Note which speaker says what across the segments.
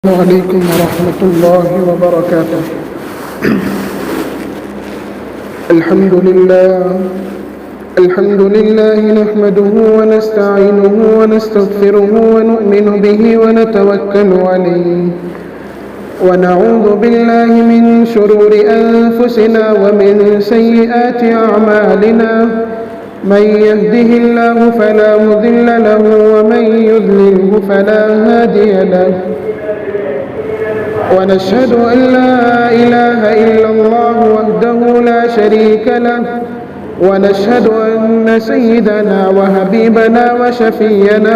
Speaker 1: وعليكم ورحمة الله وبركاته. الحمد لله نحمده ونستعينه ونستغفره ونؤمن به ونتوكل عليه ونعوذ بالله من شرور أنفسنا ومن سيئات أعمالنا. من يهده الله فلا مضل له ومن يضلله فلا هادي له. ونشهد أن لا إله إلا الله وحده لا شريك له. ونشهد أن سيدنا وحبيبنا وشفينا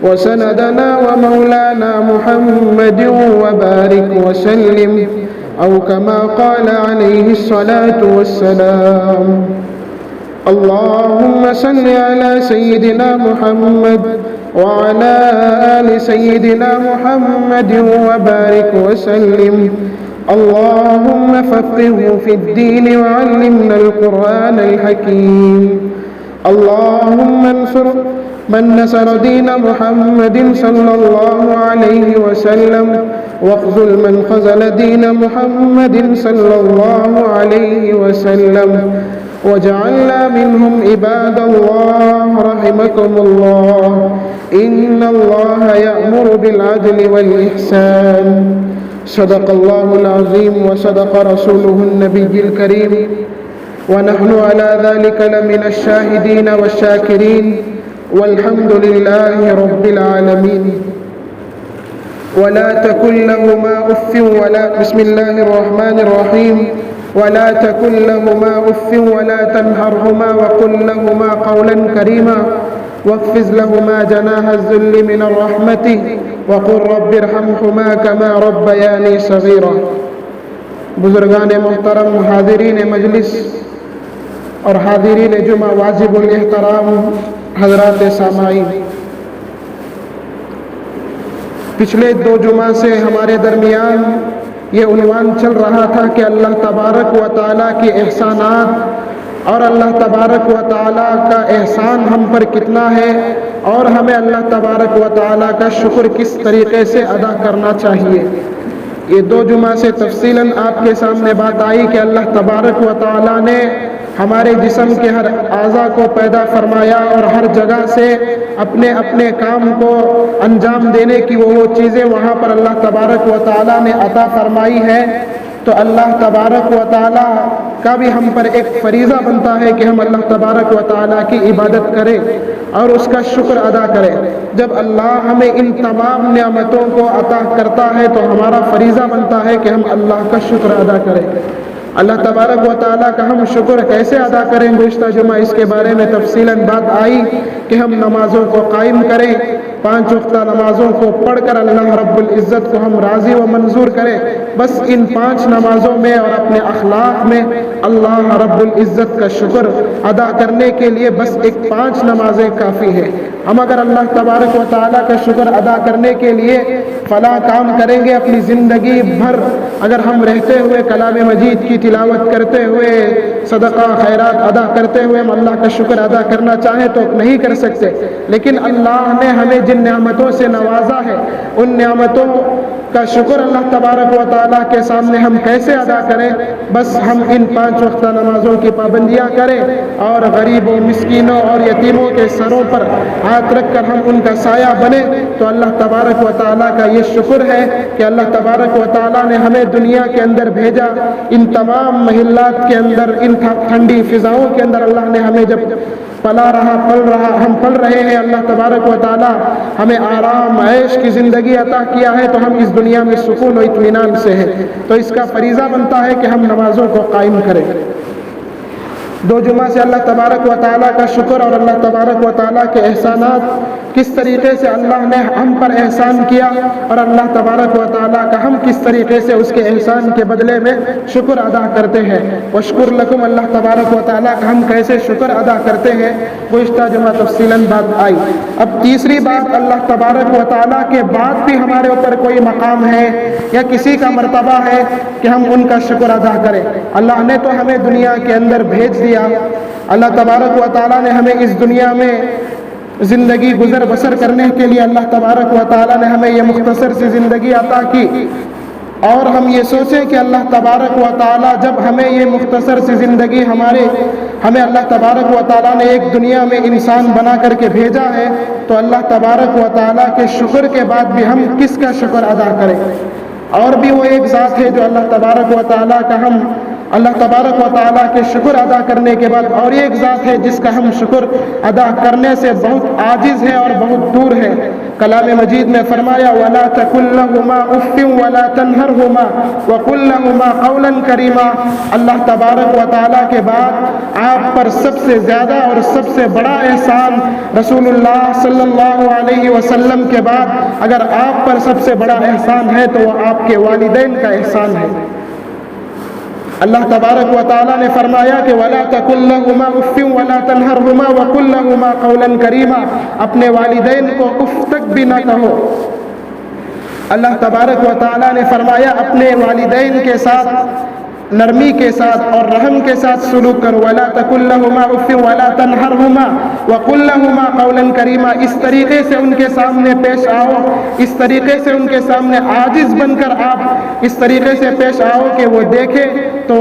Speaker 1: وسندنا ومولانا محمد وبارك وسلم، أو كما قال عليه الصلاة والسلام. اللهم صل على سيدنا محمد وعلى آل سيدنا محمد وبارك وسلم. اللهم فقهه في الدين وعلمنا القرآن الحكيم. اللهم انصر من نصر دين محمد صلى الله عليه وسلم، واخذل من خذل دين محمد صلى الله عليه وسلم، وجعلنا منهم عباد الله رحمكم الله. إن الله يأمر بالعدل والإحسان. صدق الله العظيم وصدق رسوله النبي الكريم، ونحن على ذلك لمن الشاهدين والشاكرين، والحمد لله رب العالمين. ولا تكن لهما أف ولا بسم الله الرحمن الرحيم. ولا تكن لهما أف ولا تنهرهما وقل لهما قولا كريما، واخفض لهما جناح الذل من الرحمة وقل رب ارحمهما كما ربياني صغيرا. بزرگان محترم، حاضرین مجلس اور حاضرین جمعہ، واجب الاحترام حضرات سامعین، پچھلے 2 جمعہ سے ہمارے درمیان یہ عنوان چل رہا تھا کہ اللہ تبارک و تعالیٰ کے احسانات اور اللہ تبارک و تعالیٰ کا احسان ہم پر کتنا ہے، اور ہمیں اللہ تبارک و تعالیٰ کا شکر کس طریقے سے ادا کرنا چاہیے. یہ 2 جمعہ سے تفصیلاً آپ کے سامنے بات آئی کہ اللہ تبارک و تعالیٰ نے ہمارے جسم کے ہر اعضاء کو پیدا فرمایا اور ہر جگہ سے اپنے اپنے کام کو انجام دینے کی وہ چیزیں وہاں پر اللہ تبارک و تعالیٰ نے عطا فرمائی ہے. تو اللہ تبارک و تعالیٰ کا بھی ہم پر ایک فریضہ بنتا ہے کہ ہم اللہ تبارک و تعالیٰ کی عبادت کریں اور اس کا شکر ادا کریں. جب اللہ ہمیں ان تمام نعمتوں کو عطا کرتا ہے تو ہمارا فریضہ بنتا ہے کہ ہم اللہ کا شکر ادا کریں. اللہ تبارک و تعالیٰ کا ہم شکر کیسے ادا کریں؟ گزشتہ جمعہ اس کے بارے میں تفصیلاً بات آئی کہ ہم نمازوں کو قائم کریں، 5 وقتہ نمازوں کو پڑھ کر اللہ رب العزت کو ہم راضی و منظور کریں. بس ان 5 نمازوں میں اور اپنے اخلاق میں اللہ رب العزت کا شکر ادا کرنے کے لیے بس ایک 5 نمازیں کافی ہے. ہم اگر اللہ تبارک و تعالیٰ کا شکر ادا کرنے کے لیے فلاں کام کریں گے، اپنی زندگی بھر اگر ہم رہتے ہوئے کلام مجید کی تلاوت کرتے ہوئے، صدقہ خیرات ادا کرتے ہوئے ہم اللہ کا شکر ادا کرنا چاہیں تو نہیں کر سکتے. لیکن اللہ نے ہمیں جن نعمتوں سے نوازا ہے، ان نعمتوں کا شکر اللہ تبارک و تعالیٰ کے سامنے ہم کیسے ادا کریں؟ بس ہم ان 5 وقتہ نمازوں کی پابندیاں کریں اور غریبوں، مسکینوں اور یتیموں کے سروں پر ہاتھ رکھ کر ہم ان کا سایہ بنیں. تو اللہ تبارک و تعالیٰ کا یہ شکر ہے کہ اللہ تبارک و تعالیٰ نے ہمیں دنیا کے اندر بھیجا. ان تمام محلات کے اندر، ان ٹھنڈی فضاؤں کے اندر اللہ نے ہمیں جب ہم پل رہے ہیں، اللہ تبارک و تعالیٰ ہمیں آرام عیش کی زندگی عطا کیا ہے، تو ہم اس دنیا میں سکون و اطمینان سے ہیں. تو اس کا فریضہ بنتا ہے کہ ہم نمازوں کو قائم کریں. 2 جمعہ سے اللہ تبارک و تعالیٰ کا شکر اور اللہ تبارک و تعالیٰ کے احسانات، کس طریقے سے اللہ نے ہم پر احسان کیا اور اللہ تبارک و تعالیٰ کا ہم کس طریقے سے اس کے احسان کے بدلے میں شکر ادا کرتے ہیں. وشکر لکم، اللہ تبارک و تعالیٰ کا ہم کیسے شکر ادا کرتے ہیں، گزشتہ جمعہ تفصیلاً بات آئی. اب تیسری بات، اللہ تبارک و تعالیٰ کے بعد بھی ہمارے اوپر کوئی مقام ہے یا کسی کا مرتبہ ہے کہ ہم ان کا شکر ادا کریں. اللہ نے تو ہمیں دنیا کے اندر بھیج دیا، اللہ تبارک و تعالیٰ نے ہمیں اس دنیا میں زندگی گزر بسر کرنے کے لیے اللہ تبارک و تعالیٰ نے ہمیں یہ مختصر سی زندگی عطا کی، اور ہم یہ سوچیں کہ اللہ تبارک و تعالیٰ جب ہمیں یہ مختصر سی زندگی ہمیں اللہ تبارک و تعالیٰ نے ایک دنیا میں انسان بنا کر کے بھیجا ہے، تو اللہ تبارک و تعالیٰ کے شکر کے بعد بھی ہم کس کا شکر ادا کریں؟ اور بھی وہ ایک ذات ہے جو اللہ تبارک و تعالیٰ کے شکر ادا کرنے کے بعد اور ایک ذات ہے جس کا ہم شکر ادا کرنے سے بہت عاجز ہے اور بہت دور ہے۔ کلام مجید میں فرمایا وَلَا تَقُل لَّهُمَا أُفٍّ وَلَا تَنْهَرْهُمَا وَقُل لَّهُمَا قَوْلًا كَرِيمًا۔ اللہ تبارک و تعالیٰ کے بعد آپ پر سب سے زیادہ اور سب سے بڑا احسان رسول اللہ صلی اللہ علیہ وسلم کے بعد اگر آپ پر سب سے بڑا احسان ہے تو وہ آپ کے والدین کا احسان ہے۔ اللہ تبارک و تعالیٰ نے فرمایا کہ وَلَا تَقُل لَّهُمَا أُفٍّ وَلَا تَنْهَرْهُمَا وَقُل لَّهُمَا قَوْلًا كَرِيمًا۔ اپنے والدین کو اف تک بھی نہ کہو۔ اللہ تبارک و تعالیٰ نے فرمایا اپنے والدین کے ساتھ نرمی کے ساتھ اور رحم کے ساتھ سلوک کرو۔ وَلَا تَقُل لَّهُمَا أُفٍّ وَلَا تَنْهَرْهُمَا وَقُل لَّهُمَا قَوْلًا كَرِيمًا۔ اس طریقے سے ان کے سامنے پیش آؤ، اس طریقے سے ان کے سامنے عاجز بن کر آپ اس طریقے سے پیش آؤ کہ وہ دیکھیں تو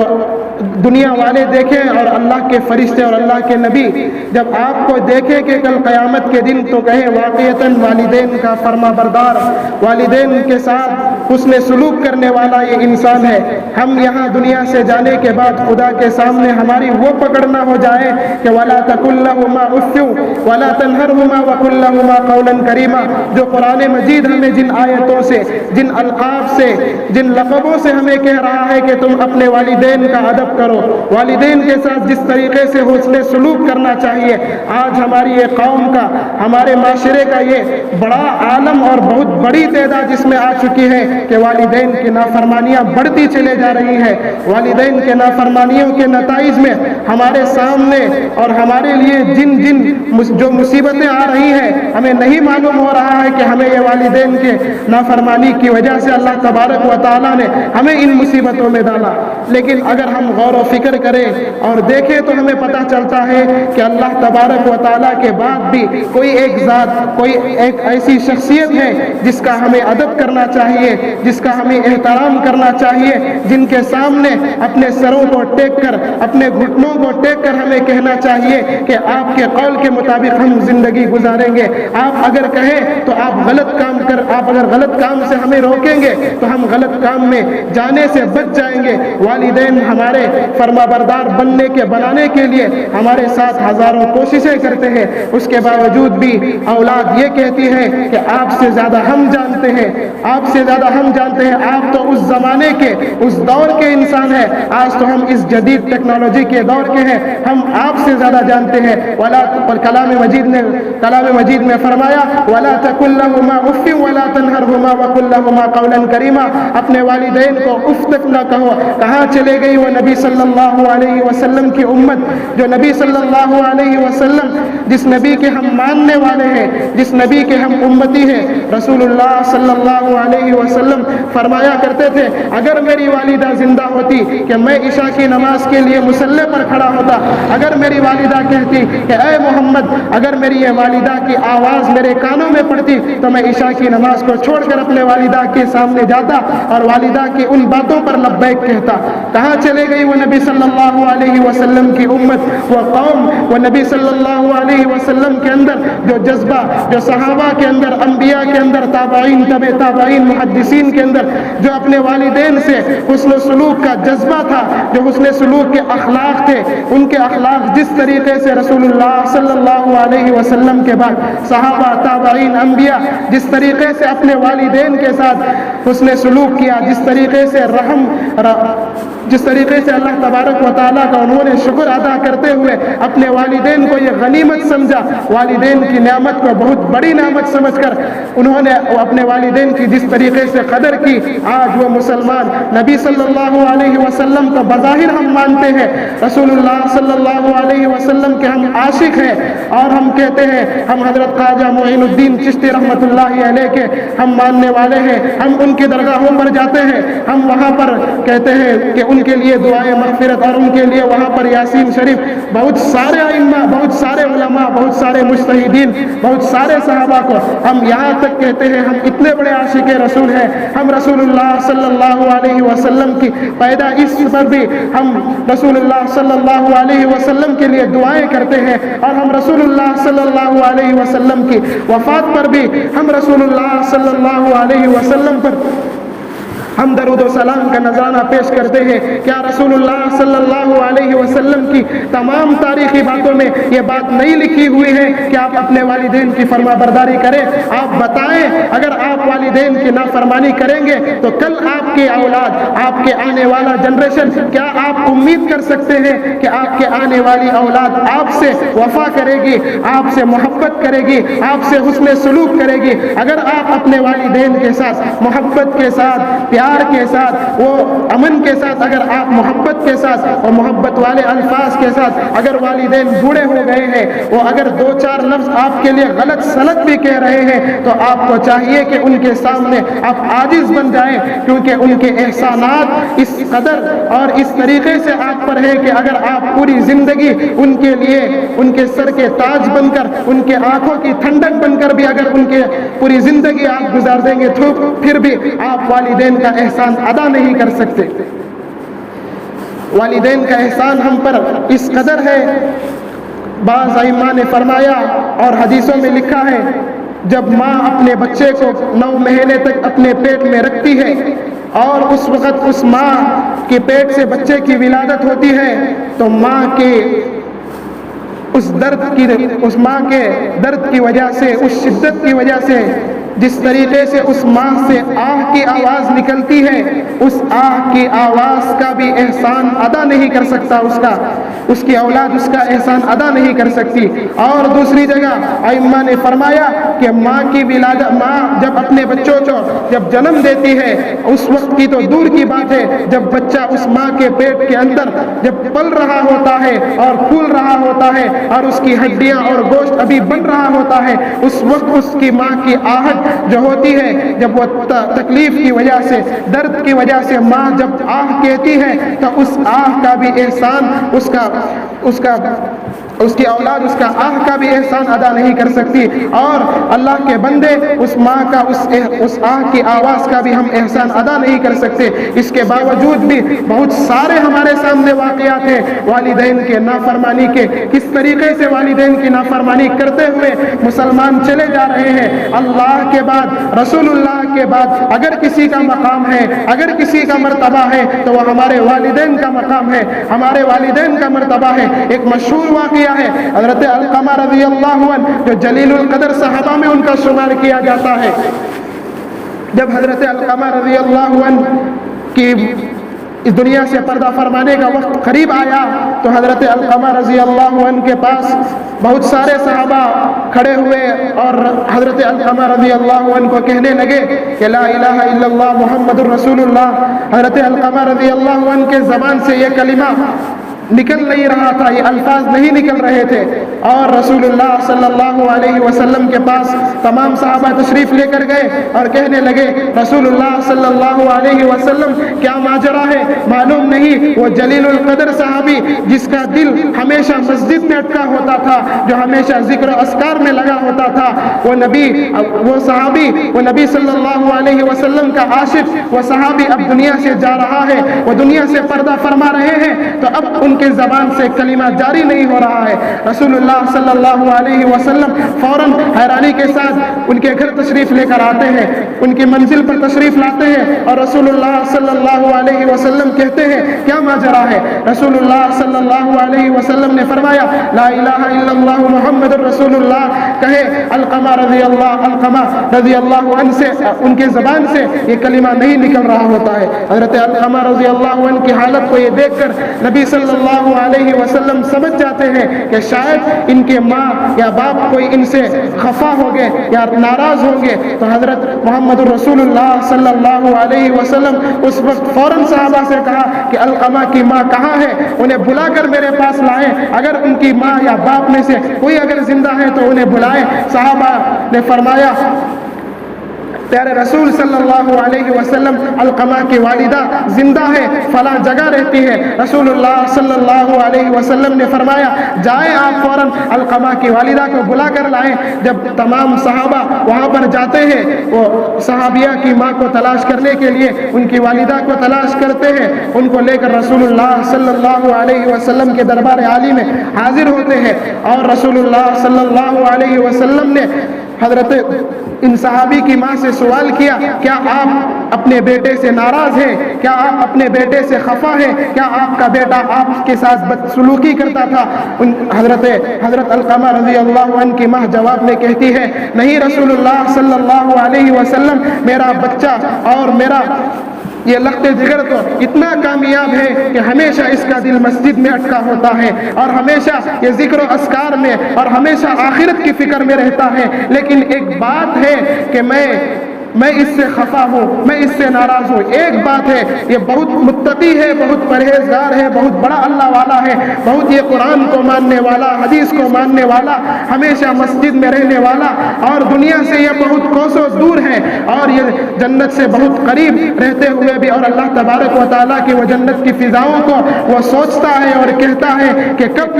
Speaker 1: دنیا والے دیکھیں اور اللہ کے فرشتے اور اللہ کے نبی جب آپ کو دیکھیں کہ کل قیامت کے دن تو کہیں واقعتاً والدین کا فرما بردار، والدین کے ساتھ حسن سلوک کرنے والا یہ انسان ہے۔ ہم یہاں دنیا سے جانے کے بعد خدا کے سامنے ہماری وہ پکڑنا ہو جائے کہ وَلَا تَقُل لَّهُمَا أُفٍّ وَلَا تَنْهَرْهُمَا وَقُل لَّهُمَا قَوْلًا كَرِيمًا۔ جو قرآن مجید ہمیں جن آیتوں سے، جن القاب سے، جن لقبوں سے ہمیں کہہ رہا ہے کہ تم اپنے والدین کا ادب کرو، والدین کے ساتھ جس طریقے سے حسن سلوک کرنا چاہیے، آج ہماری یہ قوم کا، ہمارے معاشرے کا یہ بڑا عالم اور بہت بڑی تعداد اس میں آ چکی ہے کہ والدین کی نافرمانیاں بڑھتی چلے جا رہی ہیں۔ والدین کے نافرمانیوں کے نتائج میں ہمارے سامنے اور ہمارے لیے جن جو مصیبتیں آ رہی ہیں ہمیں نہیں معلوم ہو رہا ہے کہ ہمیں یہ والدین کے نافرمانی کی وجہ سے اللہ تبارک و تعالیٰ نے ہمیں ان مصیبتوں میں ڈالا۔ لیکن اگر ہم غور و فکر کریں اور دیکھیں تو ہمیں پتہ چلتا ہے کہ اللہ تبارک و تعالیٰ کے بعد بھی کوئی ایک ذات، کوئی ایک ایسی شخصیت ہے جس کا ہمیں ادب کرنا چاہیے، جس کا ہمیں احترام کرنا چاہیے، جن کے سامنے اپنے سروں کو ٹیک کر، اپنے گھٹنوں کو ٹیک کر ہمیں کہنا چاہیے کہ آپ کے قول کے مطابق ہم زندگی گزاریں گے۔ آپ اگر کہیں تو آپ اگر غلط کام سے ہمیں روکیں گے تو ہم غلط کام میں جانے سے بچ جائیں گے۔ والدین ہمارے فرما بردار بنانے کے لیے ہمارے ساتھ ہزاروں کوششیں کرتے ہیں، اس کے باوجود بھی اولاد یہ کہتی ہے کہ آپ سے زیادہ ہم جانتے ہیں، آپ سے زیادہ ہم جانتے ہیں، آپ تو اس زمانے کے، اس دور کے انسان ہیں، آج تو ہم اس جدید ٹیکنالوجی کے دور کے ہیں، ہم آپ سے زیادہ جانتے ہیں۔ کلام مجید میں فرمایا وَلَا تَقُل لَّهُمَا أُفٍّ وَلَا تَنْهَرْهُمَا وَقُل لَّهُمَا قَوْلًا كَرِيمًا۔ اپنے والدین کو اف تک نہ کہو۔ کہاں چلے گئی وہ نبی صلی اللہ علیہ وسلم کی امت، جو نبی صلی اللہ علیہ وسلم، جس نبی کے ہم ماننے والے ہیں، جس نبی کے ہم امتی ہیں۔ رسول اللہ صلی اللہ علیہ وسلم فرمایا کرتے تھے اگر میری والدہ زندہ ہوتی کہ میں عشاء کی نماز کے لیے مصلی پر کھڑا ہوتا، اگر میری والدہ کہتی کہ اے محمد، اگر میری یہ والدہ کی آواز میرے کانوں میں پڑتی تو میں عشاء کی نماز کو چھوڑ کر اپنے والدہ کے سامنے جاتا اور والدہ کی ان باتوں پر لبیک کہتا۔ کہاں چلے گئی وہ نبی صلی اللہ علیہ وسلم کی امت، وہ قوم، وہ نبی صلی اللہ علیہ وسلم کے اندر جو جذبہ، جو صحابہ کے اندر، انبیاء کے اندر، تابعین، تبع تابعین، محدثین کے اندر جو اپنے والدین سے حسن سلوک کا جذبہ تھا، جو حسن سلوک کے اخلاق تھے، ان کے اخلاق جس طریقے سے رسول اللہ صلی اللہ علیہ وسلم کے بعد صحابہ، تابعین، انبیاء جس طریقے سے اپنے والدین کے ساتھ حسن سلوک کیا، جس طریقے سے اللہ تبارک و تعالیٰ کا انہوں نے شکر ادا کرتے ہوئے اپنے والدین کو یہ غنیمت سمجھا، والدین کی نعمت کو بہت بڑی نعمت سمجھ کر انہوں نے اپنے والدین کی جس طریقے سے قدر کی، آج وہ مسلمان نبی صلی اللہ علیہ وسلم کو بظاہر ہم مانتے ہیں، رسول اللہ صلی اللہ علیہ وسلم کے ہم عاشق ہیں، اور ہم کہتے ہیں ہم حضرت خواجہ معین الدین چشتی رحمۃ اللہ علیہ کے ہم ماننے والے ہیں ہم ان کی درگاہوں پر جاتے ہیں, ہم وہاں پر کہتے ہیں کہ ان کے لیے دعائیں مغفرت اور ان کے لیے وہاں پر یاسین شریف, بہت سارے ائمہ, بہت سارے علماء, بہت سارے مجتہدین, بہت سارے صحابہ کو ہم یہاں تک کہتے ہیں ہم اتنے بڑے عاشق رسول ہیں, ہم رسول اللہ صلی اللہ علیہ وسلم کی پیدائش پر بھی ہم رسول اللہ صلی اللہ علیہ وسلم کے لیے دعائیں کرتے ہیں, اور ہم رسول اللہ صلی اللہ علیہ وسلم کی وفات پر بھی ہم رسول اللہ صلی اللہ علیہ وسلم پر ہم درود و سلام کا نذرانہ پیش کرتے ہیں. کیا رسول اللہ صلی اللہ علیہ وسلم کی تمام تاریخی باتوں میں یہ بات نہیں لکھی ہوئی ہے کہ آپ اپنے والدین کی فرما برداری کریں؟ آپ بتائیں, اگر آپ والدین کی نافرمانی کریں گے تو کل آپ کی اولاد, آپ کے آنے والا جنریشن, کیا آپ امید کر سکتے ہیں کہ آپ کے آنے والی اولاد آپ سے وفا کرے گی, آپ سے محبت کرے گی, آپ سے حسن سلوک کرے گی؟ اگر آپ اپنے والدین کے ساتھ محبت کے ساتھ, پیار کے ساتھ, وہ امن کے ساتھ, اگر آپ محبت کے ساتھ اور محبت والے الفاظ کے ساتھ, اگر والدین بوڑھے ہو گئے ہیں, وہ اگر دو چار لفظ آپ کے لیے غلط سلط بھی کہہ رہے ہیں, تو آپ کو چاہیے کہ ان کے سامنے آپ عاجز بن جائیں, کیونکہ ان کے احسانات اس قدر اور اس طریقے سے آپ پر ہے کہ اگر آپ پوری زندگی ان کے لیے ان کے سر کے تاج بن کر, ان کے آنکھوں کی ٹھنڈک بن کر بھی اگر ان کے پوری زندگی آپ گزار دیں گے تو پھر بھی آپ والدین کا احسان ادا نہیں کر سکتے. والدین کا احسان ہم پر اس قدر ہے, بعض ائمہ نے فرمایا اور حدیثوں میں لکھا ہے, جب ماں اپنے بچے کو 9 مہینے تک اپنے پیٹ میں رکھتی ہے اور اس وقت اس ماں کے پیٹ سے بچے کی ولادت ہوتی ہے, تو ماں کے اس ماں کے درد کی وجہ سے, اس شدت کی وجہ سے, جس طریقے سے اس ماں سے آہ کی آواز نکلتی ہے, اس آہ کی آواز کا بھی احسان ادا نہیں کر سکتا اس کی اولاد اس کا احسان ادا نہیں کر سکتی. اور دوسری جگہ ائمہ نے فرمایا کہ ماں کی ولادت, ماں جب اپنے بچوں کو جب جنم دیتی ہے, اس وقت کی تو دور کی بات ہے, جب بچہ اس ماں کے پیٹ کے اندر جب پل رہا ہوتا ہے اور پھول رہا ہوتا ہے اور اس کی ہڈیاں اور گوشت ابھی بن رہا ہوتا ہے, اس وقت اس کی ماں کی آہٹ جو ہوتی ہے, جب وہ تکلیف کی وجہ سے, درد کی وجہ سے ماں جب آہ کہتی ہے, تو اس آہ کا بھی احسان اس کی اولاد اس کا آہ کا بھی احسان ادا نہیں کر سکتی. اور اللہ کے بندے, اس ماں کا اس آہ کی آواز کا بھی ہم احسان ادا نہیں کر سکتے. اس کے باوجود بھی بہت سارے ہمارے سامنے واقعات ہیں والدین کے نافرمانی کے, کس طریقے سے والدین کی نافرمانی کرتے ہوئے مسلمان چلے جا رہے ہیں. اللہ کے بعد, رسول اللہ کے بعد اگر کسی کا مقام ہے, اگر کسی کا مرتبہ ہے, تو وہ ہمارے والدین کا مقام ہے, ہمارے والدین کا مرتبہ ہے. ایک مشہور واقعہ ہے حضرت علقمہ رضی اللہ عنہ, جو جلیل القدر صحابہ میں ان کا شمار کیا جاتا ہے. جب حضرت علقمہ رضی اللہ عنہ کی اس دنیا سے پردہ فرمانے کا وقت قریب آیا, تو حضرت علقمہ رضی اللہ عنہ کے پاس بہت سارے صحابہ کھڑے ہوئے اور حضرت علقمہ رضی اللہ عنہ کو کہنے لگے کہ لا الہ الا اللہ محمد الرسول اللہ. حضرت علقمہ رضی اللہ عنہ کے زبان سے یہ کلمہ نکل نہیں رہا تھا, یہ الفاظ نہیں نکل رہے تھے, اور رسول اللہ صلی اللہ علیہ وسلم کے پاس تمام صحابہ تشریف لے کر گئے اور کہنے لگے رسول اللہ صلی اللہ علیہ وسلم کیا ماجرا ہے, معلوم نہیں. وہ جلیل القدر صحابی جس کا دل ہمیشہ مسجد میں اٹکا ہوتا تھا, جو ہمیشہ ذکر و اذکار میں لگا ہوتا تھا, وہ صحابی, وہ نبی صلی اللہ علیہ وسلم کا عاشق, وہ صحابی اب دنیا سے جا رہا ہے, وہ دنیا سے پردہ فرما رہے ہیں, تو اب ان کے زبان سے کلمہ جاری نہیں ہو رہا ہے. رسول اللہ صلی اللہ علیہ وسلم فوراً حیرانی کے ساتھ ان کے گھر تشریف لے کر آتے ہیں, ان کی منزل پر تشریف لاتے ہیں, اور رسول اللہ صلی اللہ علیہ وسلم کہتے ہیں کیا ماجرا ہے. رسول اللہ صلی اللہ علیہ وسلم نے فرمایا لا الہ الا اللہ محمد الرسول اللہ. کہے علقمہ رضی اللہ عنہ سے, ان کے زبان سے یہ کلمہ نہیں نکل رہا ہوتا ہے. حضرت علقمہ رضی اللہ عنہ کی حالت کو یہ دیکھ کر نبی صلی اللہ علیہ وسلم سمجھ جاتے ہیں کہ شاید ان کے ماں یا باپ کوئی ان سے خفا ہو گئے یا ناراض ہوں گے. تو حضرت محمد الرسول اللہ صلی اللہ علیہ وسلم اس وقت فوراً صحابہ سے کہا کہ علقمہ کی ماں کہاں ہے, انہیں بلا کر میرے پاس لائیں, اگر ان کی ماں یا باپ میں سے کوئی اگر زندہ ہے تو انہیں بلائیں. صحابہ نے فرمایا پیارے رسول صلی اللہ علیہ وسلم علقمہ کی والدہ زندہ ہے، فلاں جگہ رہتی ہے، رسول اللہ صلی اللہ علیہ وسلم نے فرمایا جائیں آپ فوراً علقمہ کی والدہ کو بلا کر لائیں۔ جب تمام صحابہ وہاں پر جاتے ہیں، وہ صحابیہ کی ماں کو تلاش کرنے کے لیے ان کی والدہ کو تلاش کرتے ہیں، ان کو لے کر رسول اللہ صلی اللہ علیہ وسلم کے دربار عالی میں حاضر ہوتے ہیں، اور رسول اللہ صلی اللہ علیہ وسلم نے حضرت ان صحابی کی ماں سے سوال کیا، کیا آپ اپنے بیٹے سے ناراض ہیں؟ کیا آپ اپنے بیٹے سے خفا ہیں؟ کیا آپ کا بیٹا آپ کے ساتھ بدسلوکی کرتا تھا؟ حضرت علقمہ رضی اللہ عنہ کی ماں جواب میں کہتی ہے، نہیں رسول اللہ صلی اللہ علیہ وسلم، میرا بچہ اور میرا یہ لخت جگر تو اتنا کامیاب ہے کہ ہمیشہ اس کا دل مسجد میں اٹکا ہوتا ہے، اور ہمیشہ یہ ذکر و اذکار میں اور ہمیشہ آخرت کی فکر میں رہتا ہے، لیکن ایک بات ہے کہ میں اس سے خفا ہوں، میں اس سے ناراض ہوں۔ ایک بات ہے، یہ بہت متقی ہے، بہت پرہیزگار ہے، بہت بڑا اللہ والا ہے، بہت یہ قرآن کو ماننے والا، حدیث کو ماننے والا، ہمیشہ مسجد میں رہنے والا، اور دنیا سے یہ بہت کوسوں دور ہے، اور یہ جنت سے بہت قریب رہتے ہوئے بھی، اور اللہ تبارک و تعالیٰ کی وہ جنت کی فضاؤں کو وہ سوچتا ہے اور کہتا ہے کہ کب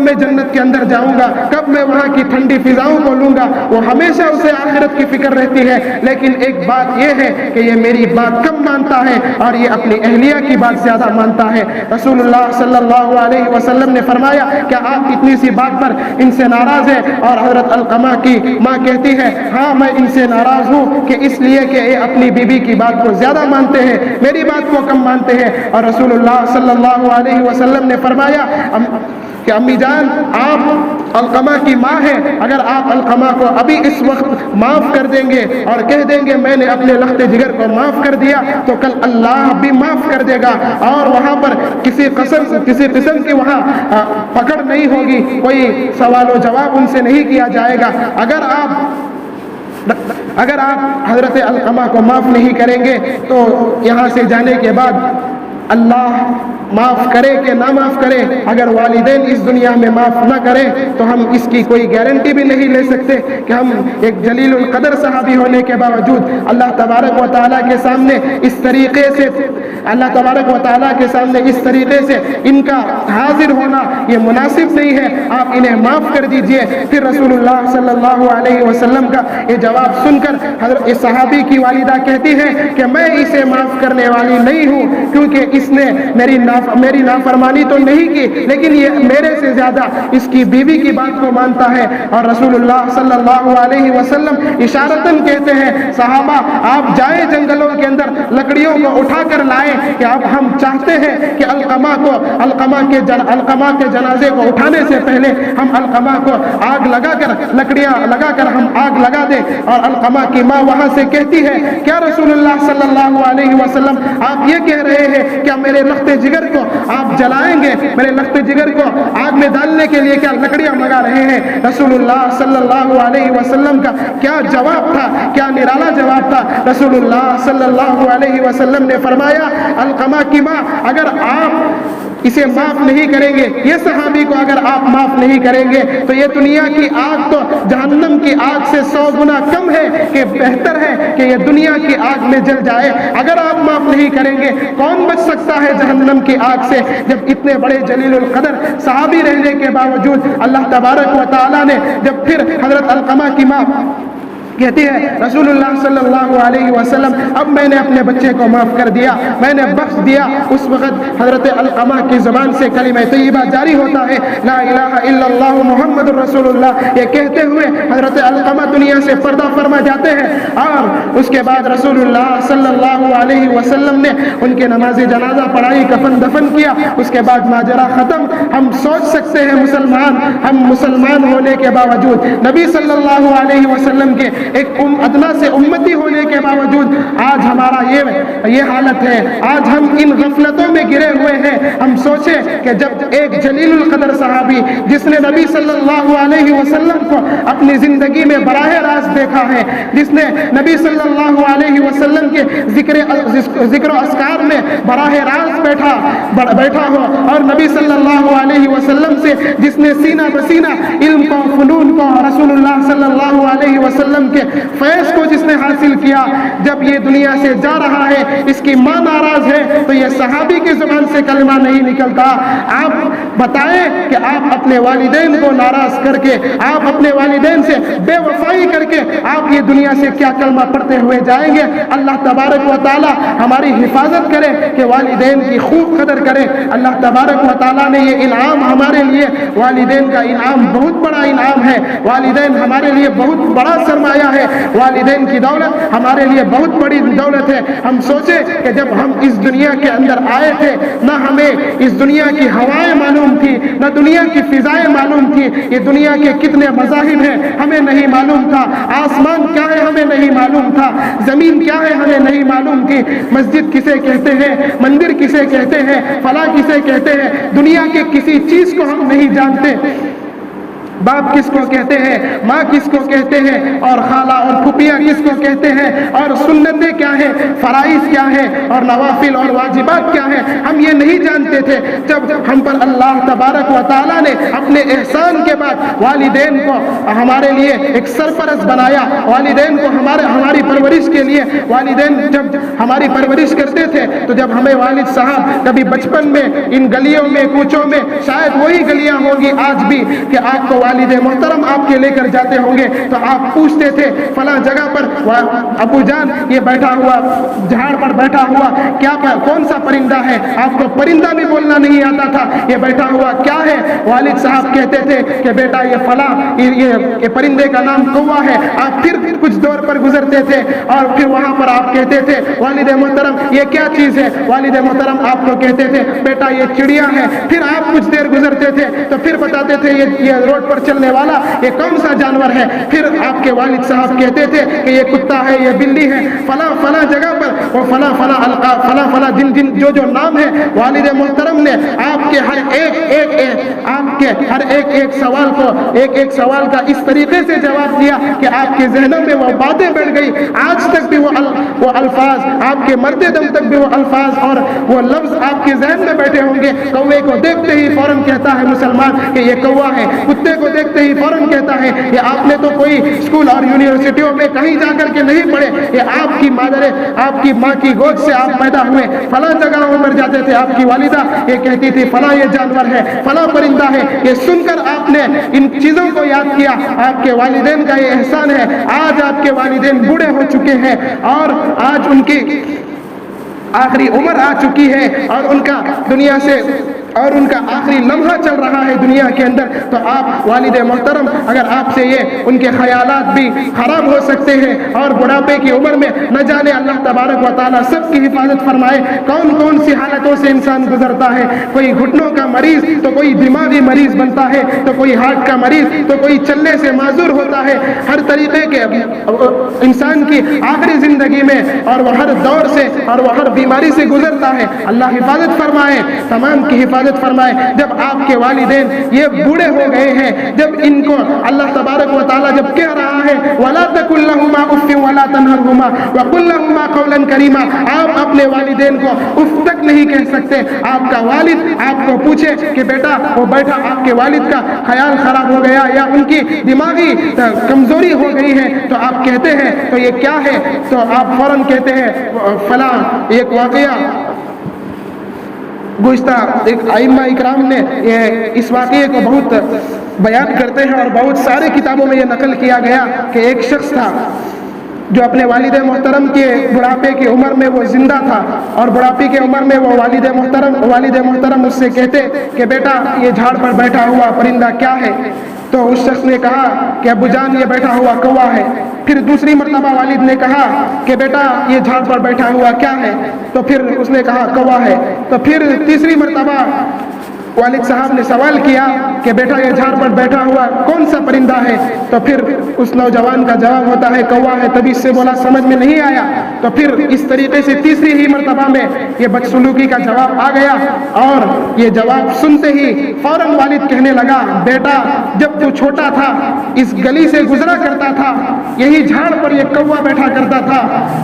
Speaker 1: میں جنت کے اندر جاؤں گا، کب میں وہاں کی ٹھنڈی فضاؤں کو لوں گا۔ وہ ہمیشہ اسے آخرت کی فکر رہتی ہے، لیکن ایک بات یہ ہے کہ یہ میری بات کم مانتا ہے اور یہ اپنی اہلیہ کی بات زیادہ مانتا ہے۔ رسول اللہ صلی اللہ علیہ وسلم نے فرمایا کہ آپ اتنی سی بات پر ان سے ناراض ہیں؟ اور حضرت علقمہ کی ماں کہتی ہے، ہاں میں ان سے ناراض ہوں کہ اس لیے کہ یہ اپنی بیوی کی بات کو زیادہ مانتے ہیں، میری بات کو کم مانتے ہیں۔ اور رسول اللہ صلی اللہ علیہ وسلم نے فرمایا کہ امی جان، آپ علقمہ کی ماں ہیں، اگر آپ علقمہ کو ابھی اس وقت معاف کر دیں گے اور کہہ دیں گے میں نے اپنے لخت جگر کو معاف کر دیا، تو کل اللہ بھی معاف کر دے گا، اور وہاں پر کسی قسم کی وہاں پکڑ نہیں ہوگی، کوئی سوال و جواب ان سے نہیں کیا جائے گا۔ اگر آپ حضرت علقمہ کو معاف نہیں کریں گے تو یہاں سے جانے کے بعد اللہ معاف کرے کہ نہ معاف کرے، اگر والدین اس دنیا میں معاف نہ کریں تو ہم اس کی کوئی گارنٹی بھی نہیں لے سکتے کہ ہم ایک جلیل القدر صحابی ہونے کے باوجود اللہ تبارک و تعالیٰ کے سامنے اس طریقے سے ان کا حاضر ہونا یہ مناسب نہیں ہے، آپ انہیں معاف کر دیجئے۔ پھر رسول اللہ صلی اللہ علیہ وسلم کا یہ جواب سن کر حضرت صحابی کی والدہ کہتی ہے کہ میں اسے معاف کرنے والی نہیں ہوں، کیونکہ اس نے میری نافرمانی تو نہیں کی، لیکن یہ میرے سے زیادہ اس کی بیوی کی بات کو مانتا ہے۔ اور رسول اللہ صلی اللہ علیہ وسلم اشارتاً کہتے ہیں، صحابہ آپ جائیں جنگلوں کے اندر لکڑیوں کو اٹھا کر لائیں، کہ اب ہم چاہتے ہیں کہ علقمہ کے جنازے کو اٹھانے سے پہلے ہم علقمہ کو آگ لگا کر لکڑیاں لگا کر ہم آگ لگا دیں۔ اور علقمہ کی ماں وہاں سے کہتی ہے، کیا رسول اللہ صلی اللہ علیہ وسلم آپ یہ کہہ رہے ہیں کیا میرے لخت جگر کو آپ جلائیں گے؟ میرے لخت جگر کو آگ میں ڈالنے کے لیے کیا لکڑیاں منگا رہے ہیں؟ رسول اللہ صلی اللہ علیہ وسلم کا کیا جواب تھا، کیا نرالا جواب تھا۔ رسول اللہ صلی اللہ علیہ وسلم نے فرمایا، علقمہ کی ماں اگر آپ اسے معاف نہیں کریں گے، یہ صحابی کو اگر آپ معاف نہیں کریں گے تو یہ دنیا کی آگ تو جہنم کی آگ سے 100 گنا کم ہے، کہ بہتر ہے کہ یہ دنیا کی آگ میں جل جائے۔ اگر آپ معاف نہیں کریں گے، کون بچ سکتا ہے جہنم کی آگ سے، جب اتنے بڑے جلیل القدر صحابی رہنے کے باوجود اللہ تبارک و تعالیٰ نے جب پھر حضرت علقمہ کی ماں کہتی ہے، رسول اللہ صلی اللہ علیہ وسلم اب میں نے اپنے بچے کو معاف کر دیا، میں نے بخش دیا، اس وقت حضرت علقمہ کی زبان سے کلمہ طیبہ جاری ہوتا ہے، لا الہ الا اللہ محمد الرسول اللہ، یہ کہتے ہوئے حضرت علقمہ دنیا سے پردہ فرما جاتے ہیں۔ اور اس کے بعد رسول اللہ صلی اللہ علیہ وسلم نے ان کے نماز جنازہ پڑھائی، کفن دفن کیا، اس کے بعد ماجرا ختم۔ ہم سوچ سکتے ہیں ہم مسلمان ہونے کے باوجود، نبی صلی اللہ علیہ وسلم کے ایک ادنا سے امتی ہونے کے باوجود آج ہمارا یہ حالت ہے، آج ہم ان غفلتوں میں گرے ہوئے ہیں۔ ہم سوچیں کہ جب ایک جلیل القدر صحابی جس نے نبی صلی اللہ علیہ وسلم کو اپنی زندگی میں براہ راست دیکھا ہے، جس نے نبی صلی اللہ علیہ وسلم وسلم کے ذکر و اذکار میں براہ راست بیٹھا ہو اور نبی صلی اللہ علیہ وسلم سے جس نے سینہ بسینہ علم کو فنون کو رسول اللہ صلی اللہ علیہ وسلم کے فیض کو جس نے حاصل کیا، جب یہ دنیا سے جا رہا ہے اس کی ماں ناراض ہے تو یہ صحابی کی زبان سے کلمہ نہیں نکلتا۔ آپ بتائیں کہ آپ اپنے والدین کو ناراض کر کے، آپ اپنے والدین سے بے وفائی کر کے آپ یہ دنیا سے کیا کلمہ پڑھتے ہوئے جائیں گے؟ اللہ تبارک و تعالی ہماری حفاظت کرے کہ والدین کی خوب قدر کرے۔ اللہ تبارک و تعالی نے یہ انعام ہمارے لیے، والدین کا انعام بہت بڑا انعام ہے، والدین ہمارے لیے بہت بڑا سرمایہ ہے، والدین کی دولت ہمارے لیے بہت بڑی دولت ہے۔ ہم سوچے کہ جب ہم اس دنیا کے اندر آئے تھے نہ ہمیں اس دنیا کی ہوائیں معلوم تھی، نہ دنیا کی فضائیں معلوم تھی، یہ دنیا کے کتنے مذاہب ہیں ہمیں نہیں معلوم تھا، آسمان کیا ہے ہمیں نہیں معلوم تھا، زمین کیا ہے ہمیں نہیں معلوم تھی، مسجد کسے کہتے ہیں، مندر کسے کہتے ہیں، فلاں کسے کہتے ہیں، دنیا کے کسی چیز کو ہم نہیں جانتے۔ باپ کس کو کہتے ہیں، ماں کس کو کہتے ہیں، اور خالہ اور پھوپھیاں کس کو کہتے ہیں، اور سنتیں کیا ہیں، فرائض کیا ہیں، اور نوافل اور واجبات کیا ہیں، ہم یہ نہیں جانتے تھے۔ جب ہم پر اللہ تبارک و تعالیٰ نے اپنے احسان کے بعد والدین کو ہمارے لیے ایک سرپرست بنایا، والدین کو ہماری پرورش کے لیے، والدین جب ہماری پرورش کرتے تھے تو جب ہمیں والد صاحب کبھی بچپن میں ان گلیوں میں کوچوں میں، شاید وہی گلیاں ہوگی آج بھی، کہ آپ کو والد محترم آپ کے لے کر جاتے ہوں گے تو آپ پوچھتے تھے فلاں جگہ پر ابو جان یہ بیٹھا ہوا جھاڑ پر بیٹھا ہوا کیا کون سا پرندہ ہے، آپ کو پرندہ بھی بولنا نہیں آتا تھا، یہ بیٹھا ہوا کیا ہے، والد صاحب کہتے تھے کہ بیٹا یہ فلاں یہ پرندے کا نام کوا ہے، آپ پھر کچھ دور پر گزرتے تھے اور پھر وہاں پر آپ کہتے تھے والد محترم یہ کیا چیز ہے، والد محترم آپ کو کہتے تھے بیٹا یہ چڑیا ہے، پھر آپ کچھ دیر گزرتے تھے تو پھر بتاتے تھے یہ روڈ پر چلنے والا یہ کون سا جانور ہے، پھر آپ کے والد صاحب کہتے تھے کہ یہ کتا ہے، یہ بلی ہے، فلاں فلاں جگہ پر وہ فلاں فلاں القاب فلاں فلاں جن جو نام ہے، والد محترم نے آپ کے ہر ایک سوال کو ایک سوال کا اس طریقے سے جواب دیا کہ آپ کے ذہنوں میں وہ باتیں بیٹھ گئی، آج تک بھی وہ الفاظ آپ کے مرتے دم تک بھی وہ الفاظ اور وہ لفظ آپ کے ذہن میں بیٹھے ہوں گے۔ کوے کو دیکھتے ہی فوراً کہتا ہے مسلمان کہ یہ کوا ہے، کتے کو دیکھتے ہی فوراً کہتا ہے یہ آپ نے تو کوئی اسکول اور یونیورسٹیوں میں کہیں جا کر کے نہیں پڑھے، یہ آپ کی آپ کی ماں کی گود سے آپ پیدا ہوئے، فلاں جگہوں پر جاتے تھے، آپ کی والدہ یہ کہتی تھی فلاں یہ جانور ہے، فلاں پرندہ ہے، یہ سن کر آپ نے ان چیزوں کو یاد کیا۔ آپ کے والدین کا یہ احسان ہے، آج آپ کے والدین بوڑھے ہو چکے ہیں اور آج ان کی آخری عمر آ چکی ہے اور ان کا دنیا سے اور ان کا آخری لمحہ چل رہا ہے دنیا کے اندر، تو آپ والد محترم اگر آپ سے یہ ان کے خیالات بھی خراب ہو سکتے ہیں اور بڑھاپے کی عمر میں نہ جانے اللہ تبارک و تعالیٰ سب کی حفاظت فرمائے، کون کون سی حالتوں سے انسان گزرتا ہے، کوئی گھٹنوں کا مریض تو کوئی دماغی مریض بنتا ہے، تو کوئی ہارٹ کا مریض تو کوئی چلنے سے معذور ہوتا ہے، ہر طریقے کے انسان کی آخری زندگی میں اور وہ ہر دور سے اور وہ ہر بیماری سے گزرتا ہے۔ اللہ حفاظت فرمائے، تمام کی حفاظت فرمائے۔ جب آپ کے والدین یہ بوڑھے ہو گئے ہیں، جب ان کو اللہ تبارک و تعالیٰ جب کہہ رہا ہے وَلَا تَقُلْ لَهُمَا أُفٍّ وَلَا تَنْهَرْهُمَا وَقُلْ لَهُمَا قَوْلًا كَرِيمًا، آپ اپنے والدین کو اف تک نہیں کہہ سکتے۔ آپ کا والد آپ کو پوچھے کہ بیٹا وہ بیٹھا آپ کے والد کا خیال خراب ہو گیا یا ان کی دماغی کمزوری ہو گئی ہے تو آپ کہتے ہیں تو یہ کیا ہے، تو آپ فوراً کہتے ہیں فلاں ایک واقعہ گزشتہ ایک ائمہ اکرام نے اس واقعے کو بہت بیان کرتے ہیں اور بہت سارے کتابوں میں یہ نقل کیا گیا کہ ایک شخص تھا جو اپنے والد محترم کے بڑھاپے کی عمر میں وہ زندہ تھا اور بڑھاپے کی عمر میں وہ والد محترم اس سے کہتے کہ بیٹا یہ جھاڑ پر بیٹھا ہوا پرندہ کیا ہے، تو اس شخص نے کہا کہ ابو جان یہ بیٹھا ہوا کوا ہے۔ پھر دوسری مرتبہ والد نے کہا کہ بیٹا یہ جھاڑ پر بیٹھا ہوا کیا ہے، تو پھر اس نے کہا کوا ہے۔ تو پھر تیسری مرتبہ والد صاحب نے سوال کیا کہ بیٹا یہ جھاڑ پر بیٹھا ہوا کون سا پرندہ ہے، تو پھر اس نوجوان کا جواب ہوتا ہے کوا ہے۔ تبھی اس سے بولا سمجھ میں نہیں آیا، تو پھر اس طریقے سے تیسری ہی مرتبہ میں یہ بدسلوکی کا جواب آ گیا، اور یہ جواب سنتے ہی فوراً والد کہنے لگا، بیٹا جب تو چھوٹا تھا اس گلی سے گزرا کرتا تھا، یہی جھاڑ پر یہ کوا بیٹھا کرتا تھا،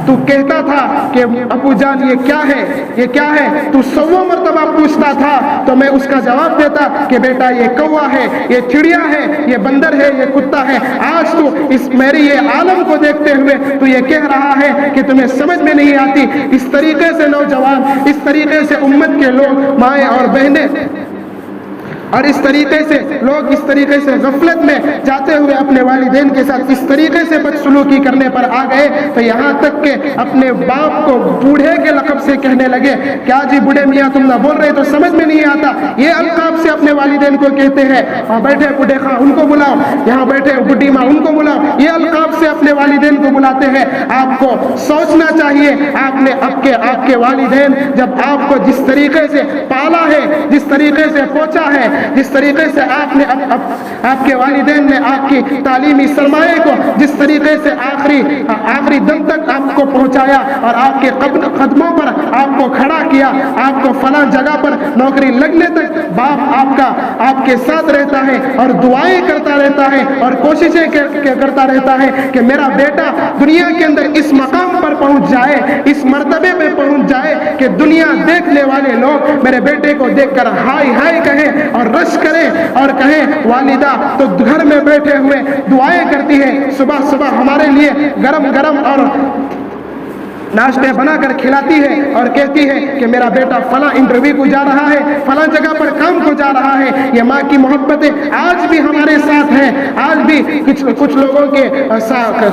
Speaker 1: تو کہتا تھا کہ ابو جان یہ کیا ہے، یہ کیا ہے، تو 100 مرتبہ پوچھتا تھا تو میں اس کا جواب دیتا کہ بیٹا یہ کوا ہے، یہ چڑیا ہے، یہ بندر ہے، یہ کتا ہے۔ آج تو اس میری یہ عالم کو دیکھتے ہوئے تو یہ کہہ رہا ہے کہ تمہیں سمجھ میں نہیں آتی۔ اس طریقے سے نوجوان، اس طریقے سے امت کے لوگ، مائیں اور بہنیں، اور اس طریقے سے لوگ اس طریقے سے غفلت میں جاتے ہوئے اپنے والدین کے ساتھ اس طریقے سے بدسلوکی کرنے پر آ گئے، تو یہاں تک کہ اپنے باپ کو بوڑھے کے لقب سے کہنے لگے، کیا جی بوڑھے میاں تم نہ بول رہے تو سمجھ میں نہیں آتا، یہ القاب سے اپنے والدین کو کہتے ہیں۔ اور بیٹھے بوڑھے خاں ان کو بلاؤ، یہاں بیٹھے بڈھی ماں ان کو بلاؤ، یہ القاب سے اپنے والدین کو بلاتے ہیں۔ آپ کو سوچنا چاہیے، آپ کے والدین جب آپ کو جس طریقے سے پالا ہے، جس طریقے سے پوچھا ہے، جس طریقے سے آپ کے والدین نے آپ کی تعلیمی سرمایہ کو جس طریقے سے آخری دم تک آپ کو پہنچایا اور آپ کے قدموں پر آپ کو کھڑا کیا، آپ کو فلاں جگہ پر نوکری لگنے تک باپ آپ کے ساتھ رہتا ہے اور دعائیں کرتا رہتا ہے اور کوششیں کرتا رہتا ہے کہ میرا بیٹا دنیا کے اندر اس مقام پر پہنچ جائے، اس مرتبے پہ پہنچ جائے کہ دنیا دیکھنے والے لوگ میرے بیٹے کو دیکھ کر ہائے ہائے کہیں اور رش کریں اور کہیں۔ والدہ تو گھر میں بیٹھے ہوئے دعائیں کرتی ہے، صبح صبح ہمارے لیے گرم گرم اور ناشتے بنا کر کھلاتی ہے اور کہتی ہے کہ میرا بیٹا فلاں انٹرویو کو جا رہا ہے، فلاں جگہ پر کام کو جا رہا ہے۔ یہ ماں کی محبتیں آج بھی ہمارے ساتھ ہیں، آج بھی کچھ لوگوں کے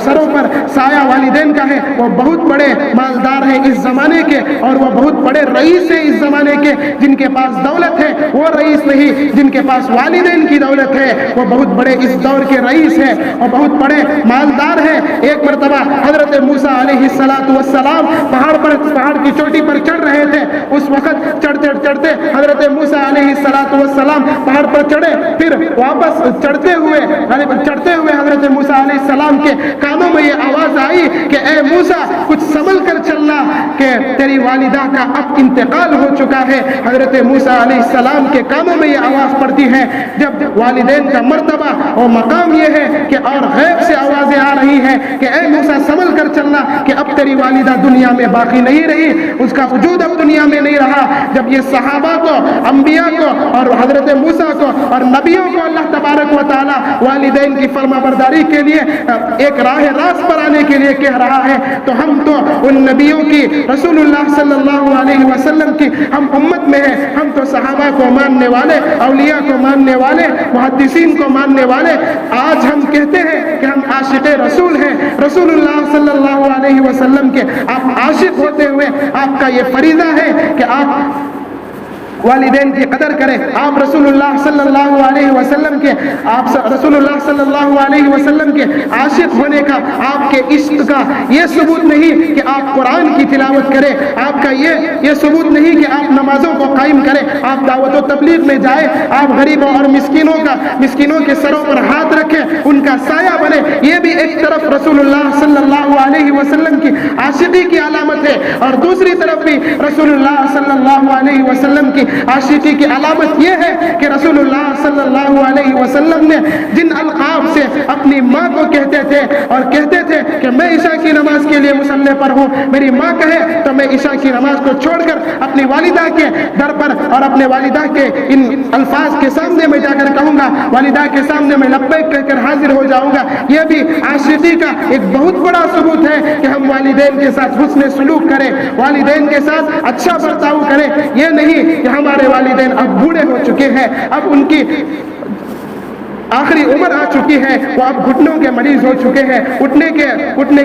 Speaker 1: سروں پر سایہ والدین کا ہے، وہ بہت بڑے مالدار ہیں اس زمانے کے، اور وہ بہت بڑے رئیس ہیں اس زمانے کے۔ جن کے پاس دولت ہے وہ رئیس نہیں، جن کے پاس والدین کی دولت ہے وہ بہت بڑے اس دور کے رئیس ہیں اور بہت بڑے مالدار ہیں۔ ایک مرتبہ حضرت موسیٰ علیہ السلام پہاڑ کی چوٹی پر چڑھ رہے تھے، اس وقت چڑھتے حضرت موسیٰ علیہ السلام پہاڑ پر چڑھے، پھر واپس چڑھتے ہوئے حضرت موسیٰ علیہ السلام کے کانوں میں یہ آواز آئی کہ اے موسیٰ کچھ سنبھل کر چلنا کہ تیری والدہ کا اب انتقال ہو چکا ہے۔ حضرت موسیٰ علیہ السلام کے کانوں میں یہ آواز پڑتی ہے جب والدین کا مرتبہ اور مقام یہ ہے کہ اور غیب سے آوازیں آ رہی ہیں کہ اے موسیٰ سنبھل کر چلنا کہ اب تیری والدہ دنیا میں باقی نہیں رہی، اس کا وجود اب دنیا میں نہیں رہا۔ جب یہ صحابہ کو، انبیاء کو اور حضرت موسیٰ کو اور نبیوں کو اللہ تبارک و تعالی والدین کی فرما برداری کے لیے ایک راہ راست پر آنے کے لیے کہہ رہا ہے، تو ہم تو ان نبیوں کی، رسول اللہ صلی اللہ علیہ وسلم کی ہم امت میں ہیں، ہم تو صحابہ کو ماننے والے، اولیاء کو ماننے والے، محدثین کو ماننے والے، آج ہم کہتے ہیں کہ ہم عاشق رسول ہیں، رسول اللہ صلی اللہ علیہ وسلم کے آپ عاشق ہوتے ہوئے آپ کا یہ فریضہ ہے کہ آپ والدین کی قدر کریں۔ آپ رسول اللہ صلی اللہ علیہ وسلم کے عاشق ہونے کا، آپ کے عشق کا یہ ثبوت نہیں کہ آپ قرآن کی تلاوت کریں، آپ کا یہ ثبوت نہیں کہ آپ نمازوں کو قائم کریں، آپ دعوت و تبلیغ میں جائیں، آپ غریبوں اور مسکینوں کے سروں پر ہاتھ رکھیں، ان کا سایہ بنے، یہ بھی ایک طرف رسول اللہ صلی اللہ علیہ وسلم کی عاشقی کی علامت ہے، اور دوسری طرف بھی رسول اللہ صلی اللہ علیہ وسلم کی عاشقی کی علامت یہ ہے کہ رسول اللہ صلی اللہ علیہ وسلم نے جن القاب سے اپنی ماں کو کہتے تھے کہ میں عشاء کی نماز کے لیے مصلی پر ہوں، میری ماں کہے تو میں عشاء کی نماز کو چھوڑ کر اپنی والدہ کے در پر اور اپنے والدہ کے ان الفاظ کے سامنے میں جا کر کہوں گا، والدہ کے سامنے میں لبیک کہہ کر حاضر ہو جاؤں گا۔ یہ بھی عاشقی کا ایک بہت بڑا ثبوت ہے کہ ہم والدین کے ساتھ حسن سلوک کریں، والدین کے ساتھ اچھا برتاؤ کریں۔ یہ نہیں کہ ہمارے والدین اب بوڑھے ہو چکے ہیں، اب ان کی آخری عمر آ چکی ہے، وہ اب گھٹنوں کے مریض ہو چکے ہیں، اٹھنے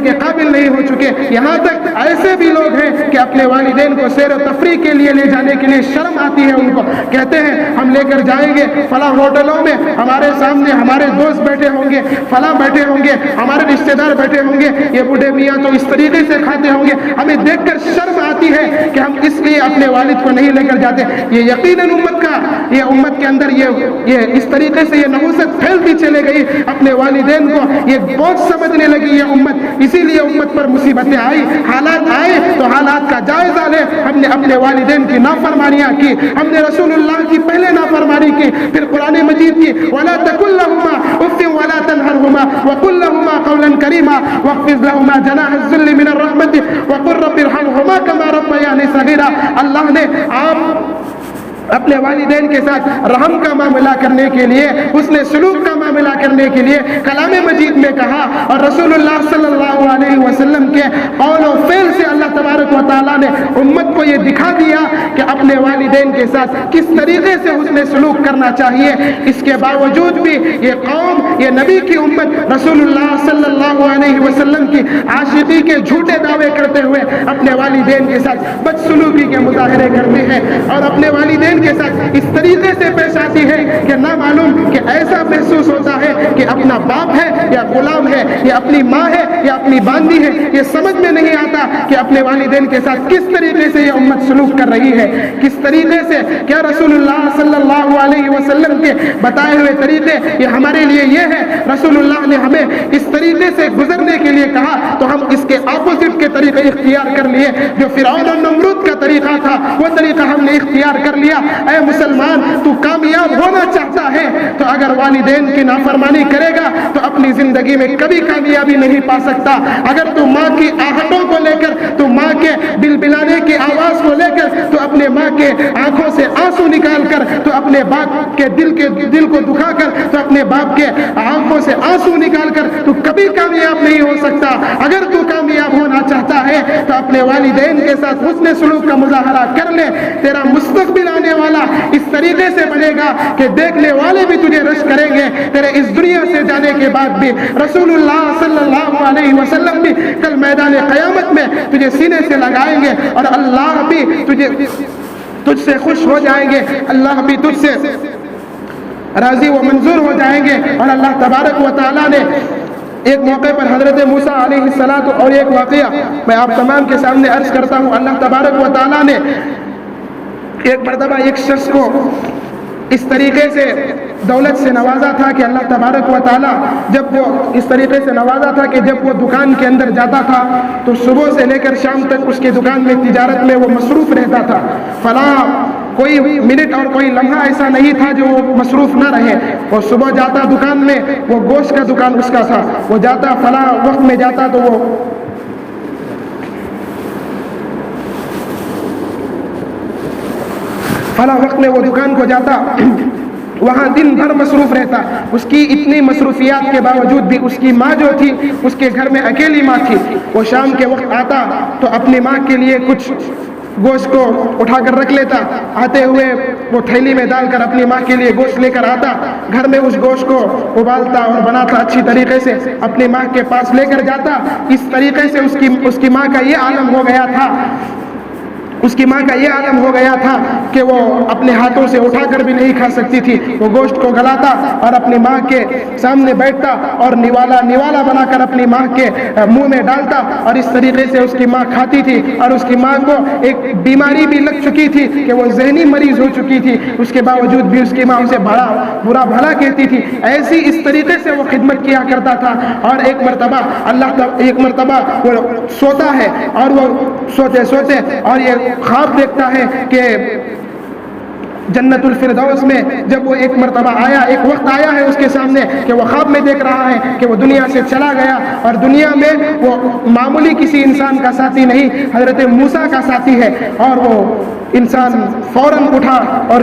Speaker 1: کے قابل نہیں ہو چکے۔ یہاں تک ایسے بھی لوگ ہیں کہ اپنے والدین کو سیر و تفریح کے لیے لے جانے کے لیے شرم آتی ہے، ان کو کہتے ہیں ہم لے کر جائیں گے فلاں ہوٹلوں میں، ہمارے سامنے ہمارے دوست بیٹھے ہوں گے، فلاں بیٹھے ہوں گے، ہمارے رشتہ دار بیٹھے ہوں گے، یہ بوڑھے میاں تو اس طریقے سے کھاتے ہوں گے، ہمیں دیکھ کر شرم آتی آتی ہے کہ ہم اس لیے اپنے والد کو نہیں لے کر جاتے. یہ یقیناً امت کے اندر یہ اس طریقے سے یہ نحوست پھیلتی چلے گئی اپنے والدین کو یہ بہت سمجھنے لگی یہ امت. اسی لیے امت پر مصیبتیں آئی, حالات آئے تو حالات کا جائزہ لے. ہم نے اپنے والدین کی نافرمانیاں کی, ہم نے رسول اللہ کی پہلے نافرمانی کی, پھر قرآن مجید کی وَلَا تَقُلْ لَهُمَا اُفٍّ وَلَا تَنْهَرْهُمَا وَقُلْ لَهُمَا قَوْلًا كَرِيمًا وَاخْفِضْ لَهُمَا جَنَاحَ الذِّلِّ مِنَ الرَّحْمَةِ وَقُلْ رَبِّ ارْحَمْهُمَا كَمَا رَبَّيَانِي صَغِيرًا. اللہ نے آپ اپنے والدین کے ساتھ رحم کا معاملہ کرنے کے لیے, حسن سلوک کا معاملہ کرنے کے لیے کلام مجید میں کہا, اور رسول اللہ صلی اللہ علیہ وسلم کے قول و فعل سے اللہ تبارک و تعالیٰ نے امت کو یہ دکھا دیا کہ اپنے والدین کے ساتھ کس طریقے سے حسن سلوک کرنا چاہیے. اس کے باوجود بھی یہ قوم, یہ نبی کی امت رسول اللہ صلی اللہ علیہ وسلم کی عاشقی کے جھوٹے دعوے کرتے ہوئے اپنے والدین کے ساتھ بدسلوکی کے مظاہرے کرتے ہیں اور اپنے والدین کے ساتھ اس طریقے سے پیش آتی ہے کہ نہ معلوم کہ ایسا محسوس ہوتا ہے کہ اپنا باپ ہے یا غلام ہے یا اپنی ماں ہے یا اپنی باندی ہے. یہ سمجھ میں نہیں آتا کہ اپنے والدین کے ساتھ کس طریقے سے یہ امت سلوک کر رہی ہے, کس طریقے سے. کیا رسول اللہ صلی اللہ علیہ وسلم کے بتائے ہوئے طریقے یہ ہمارے لیے یہ ہے؟ رسول اللہ نے ہمیں اس طریقے سے گزرنے کے لیے کہا تو ہم اس کے اپوزٹ کے طریقے اختیار کر لیے. جو فرعون اور نمرود کا طریقہ تھا وہ طریقہ ہم نے اختیار کر لیا. اے مسلمان, تو کامیاب ہونا چاہتا ہے تو اگر والدین کی نافرمانی کرے گا تو اپنی زندگی میں کبھی کامیابی نہیں پا سکتا. اگر تو ماں کی آہٹوں کو لے کر, تو ماں کے بلبلانے کی آواز کو لے کر, تو اپنے ماں کے آنکھوں سے آنسو نکال کر, تو اپنے باپ کے دل کو دکھا کر, تو اپنے باپ کے آنکھوں سے آنسو نکال کر تو کبھی کامیاب نہیں ہو سکتا. اگر تو کامیاب ہونا چاہتا ہے تو اپنے والدین کے ساتھ حسن سلوک کا مظاہرہ کر لے. تیرا مستقبل آنے والا اس طریقے سے بنے گا کہ دیکھنے والے بھی تجھے رشک کریں گے تیرے اس دنیا سے جانے کے بعد بھی. رسول اللہ صلی اللہ علیہ وسلم بھی کل میدان قیامت میں تجھے سینے سے لگائیں گے اور اللہ بھی تجھ سے خوش ہو جائیں گے, اللہ بھی تجھ سے راضی و منظور ہو جائیں گے. اور اللہ تبارک و تعالیٰ نے ایک موقع پر حضرت موسیٰ علیہ السلام, اور ایک واقعہ میں آپ تمام کے سامنے عرض کرتا ہوں. اللہ تبارک و تعالیٰ نے ایک مرتبہ ایک شخص کو اس طریقے سے دولت سے نوازا تھا کہ اللہ تبارک و تعالیٰ جب وہ اس طریقے سے نوازا تھا کہ جب وہ دکان کے اندر جاتا تھا تو صبح سے لے کر شام تک اس کی دکان میں تجارت میں وہ مصروف رہتا تھا. فلاں کوئی منٹ اور کوئی لمحہ ایسا نہیں تھا جو وہ مصروف نہ رہے. وہ صبح جاتا دکان میں, وہ گوشت کا دکان اس کا تھا, وہ جاتا فلاں وقت میں جاتا تو وہ فلاں وقت میں وہ دکان کو جاتا, وہاں دن بھر مصروف رہتا. اس کی اتنی مصروفیات کے باوجود بھی اس کی ماں جو تھی اس کے گھر میں اکیلی ماں تھی. وہ شام کے وقت آتا تو اپنی ماں کے لیے کچھ گوشت کو اٹھا کر رکھ لیتا, آتے ہوئے وہ تھیلی میں ڈال کر اپنی ماں کے لیے گوشت لے کر آتا, گھر میں اس گوشت کو ابالتا اور بناتا اچھی طریقے سے, اپنی ماں کے پاس لے کر جاتا. اس طریقے سے اس کی ماں کا یہ عالم ہو گیا تھا, اس کی ماں کا یہ عالم ہو گیا تھا کہ وہ اپنے ہاتھوں سے اٹھا کر بھی نہیں کھا سکتی تھی. وہ گوشت کو گلاتا اور اپنی ماں کے سامنے بیٹھتا اور نوالا بنا کر اپنی ماں کے منہ میں ڈالتا, اور اس طریقے سے اس کی ماں کھاتی تھی. اور اس کی ماں کو ایک بیماری بھی لگ چکی تھی کہ وہ ذہنی مریض ہو چکی تھی, اس کے باوجود بھی اس کی ماں اسے برا بھلا کہتی تھی. ایسی اس طریقے سے وہ خدمت کیا کرتا تھا. اور ایک مرتبہ وہ سوتا ہے اور وہ سوتے اور یہ خواب دیکھتا ہے کہ جنت الفردوس میں جب وہ ایک مرتبہ آیا, ایک وقت آیا ہے اس کے سامنے کہ وہ خواب میں دیکھ رہا ہے کہ وہ دنیا سے چلا گیا, اور دنیا میں وہ معمولی کسی انسان کا ساتھی نہیں, حضرت موسیٰ کا ساتھی ہے. اور وہ انسان فوراً اٹھا اور